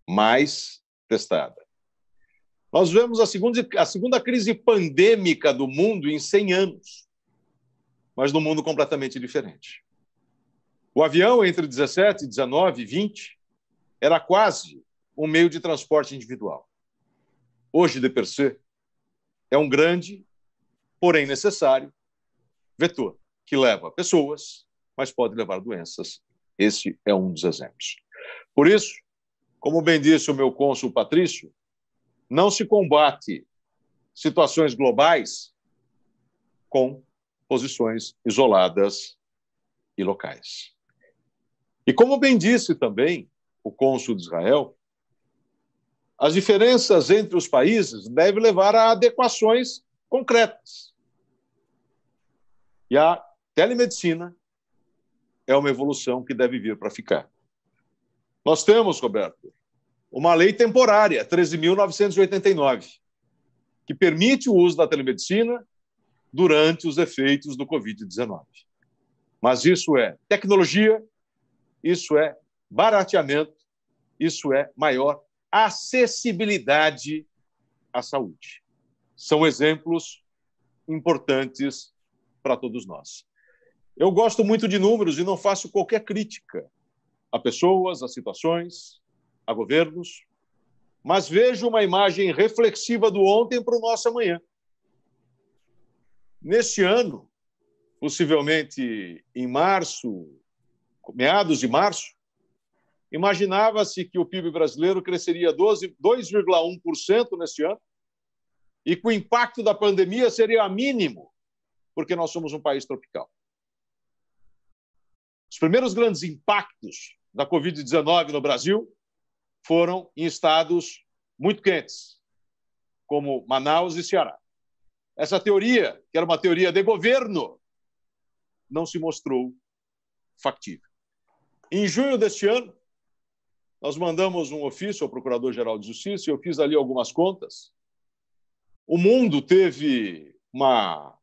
mais testada. Nós vemos a segunda crise pandêmica do mundo em 100 anos, mas num mundo completamente diferente. O avião, entre 17, 19 e 20, era quase um meio de transporte individual. Hoje, de per se, é um grande, porém necessário, vetor que leva pessoas, mas pode levar doenças. Esse é um dos exemplos. Por isso, como bem disse o meu cônsul Patrício, não se combate situações globais com posições isoladas e locais. E como bem disse também o cônsul de Israel, as diferenças entre os países devem levar a adequações concretas. E a telemedicina é uma evolução que deve vir para ficar. Nós temos, Roberto, uma lei temporária, 13.989, que permite o uso da telemedicina durante os efeitos do Covid-19. Mas isso é tecnologia, isso é barateamento, isso é maior acessibilidade à saúde. São exemplos importantes para todos nós. Eu gosto muito de números e não faço qualquer crítica a pessoas, a situações, a governos, mas vejo uma imagem reflexiva do ontem para o nosso amanhã. Neste ano, possivelmente em março, meados de março, imaginava-se que o PIB brasileiro cresceria 2,1% neste ano e que o impacto da pandemia seria mínimo, porque nós somos um país tropical. Os primeiros grandes impactos da Covid-19 no Brasil foram em estados muito quentes, como Manaus e Ceará. Essa teoria, que era uma teoria de governo, não se mostrou factível. Em junho deste ano, nós mandamos um ofício ao Procurador-Geral de Justiça e eu fiz ali algumas contas. O mundo teve uma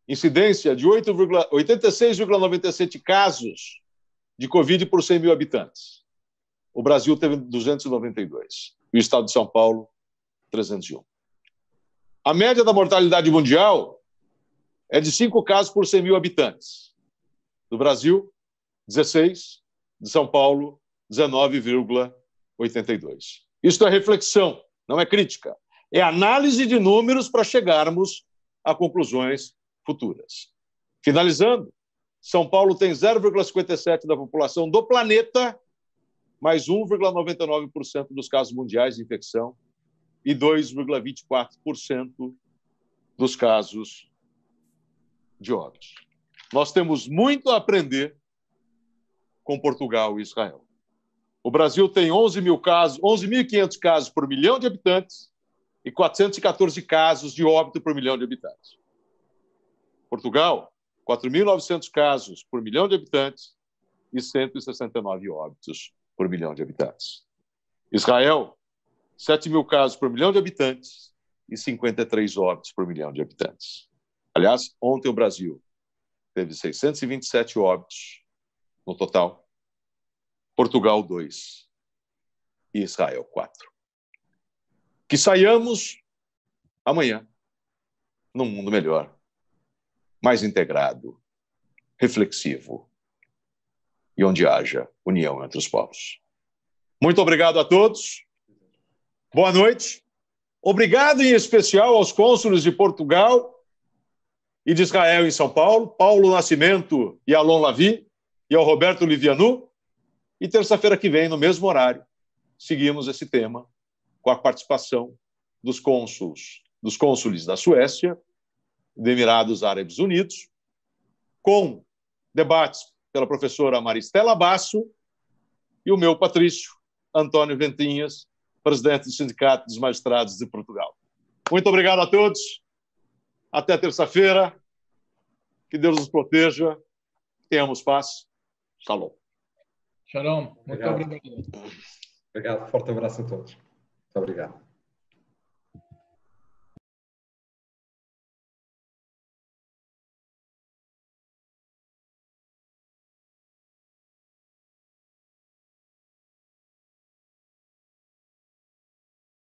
incidência de 86,97 casos de Covid por 100 mil habitantes. O Brasil teve 292. E o estado de São Paulo, 301. A média da mortalidade mundial é de 5 casos por 100 mil habitantes. Do Brasil, 16. De São Paulo, 19,82. Isto é reflexão, não é crítica. É análise de números para chegarmos a conclusões futuras. Finalizando, São Paulo tem 0,57% da população do planeta, mais 1,99% dos casos mundiais de infecção e 2,24% dos casos de óbito. Nós temos muito a aprender com Portugal e Israel. O Brasil tem 11.500 casos por milhão de habitantes e 414 casos de óbito por milhão de habitantes. Portugal, 4.900 casos por milhão de habitantes e 169 óbitos por milhão de habitantes. Israel, 7.000 casos por milhão de habitantes e 53 óbitos por milhão de habitantes. Aliás, ontem o Brasil teve 627 óbitos no total, Portugal 2 e Israel 4. Que saiamos amanhã num mundo melhor, mais integrado, reflexivo e onde haja união entre os povos. Muito obrigado a todos. Boa noite. Obrigado em especial aos cônsules de Portugal e de Israel em São Paulo, Paulo Nascimento e Alon Lavi, e ao Roberto Livianu. E terça-feira que vem, no mesmo horário, seguimos esse tema com a participação dos cônsules da Suécia, dos Emirados Árabes Unidos, com debates pela professora Maristela Basso e o meu Patrício Antônio Ventinhas, presidente do Sindicato dos Magistrados de Portugal. Muito obrigado a todos. Até terça-feira. Que Deus nos proteja. Tenhamos paz. Shalom. Shalom. Muito obrigado. Obrigado. Forte abraço a todos. Muito obrigado.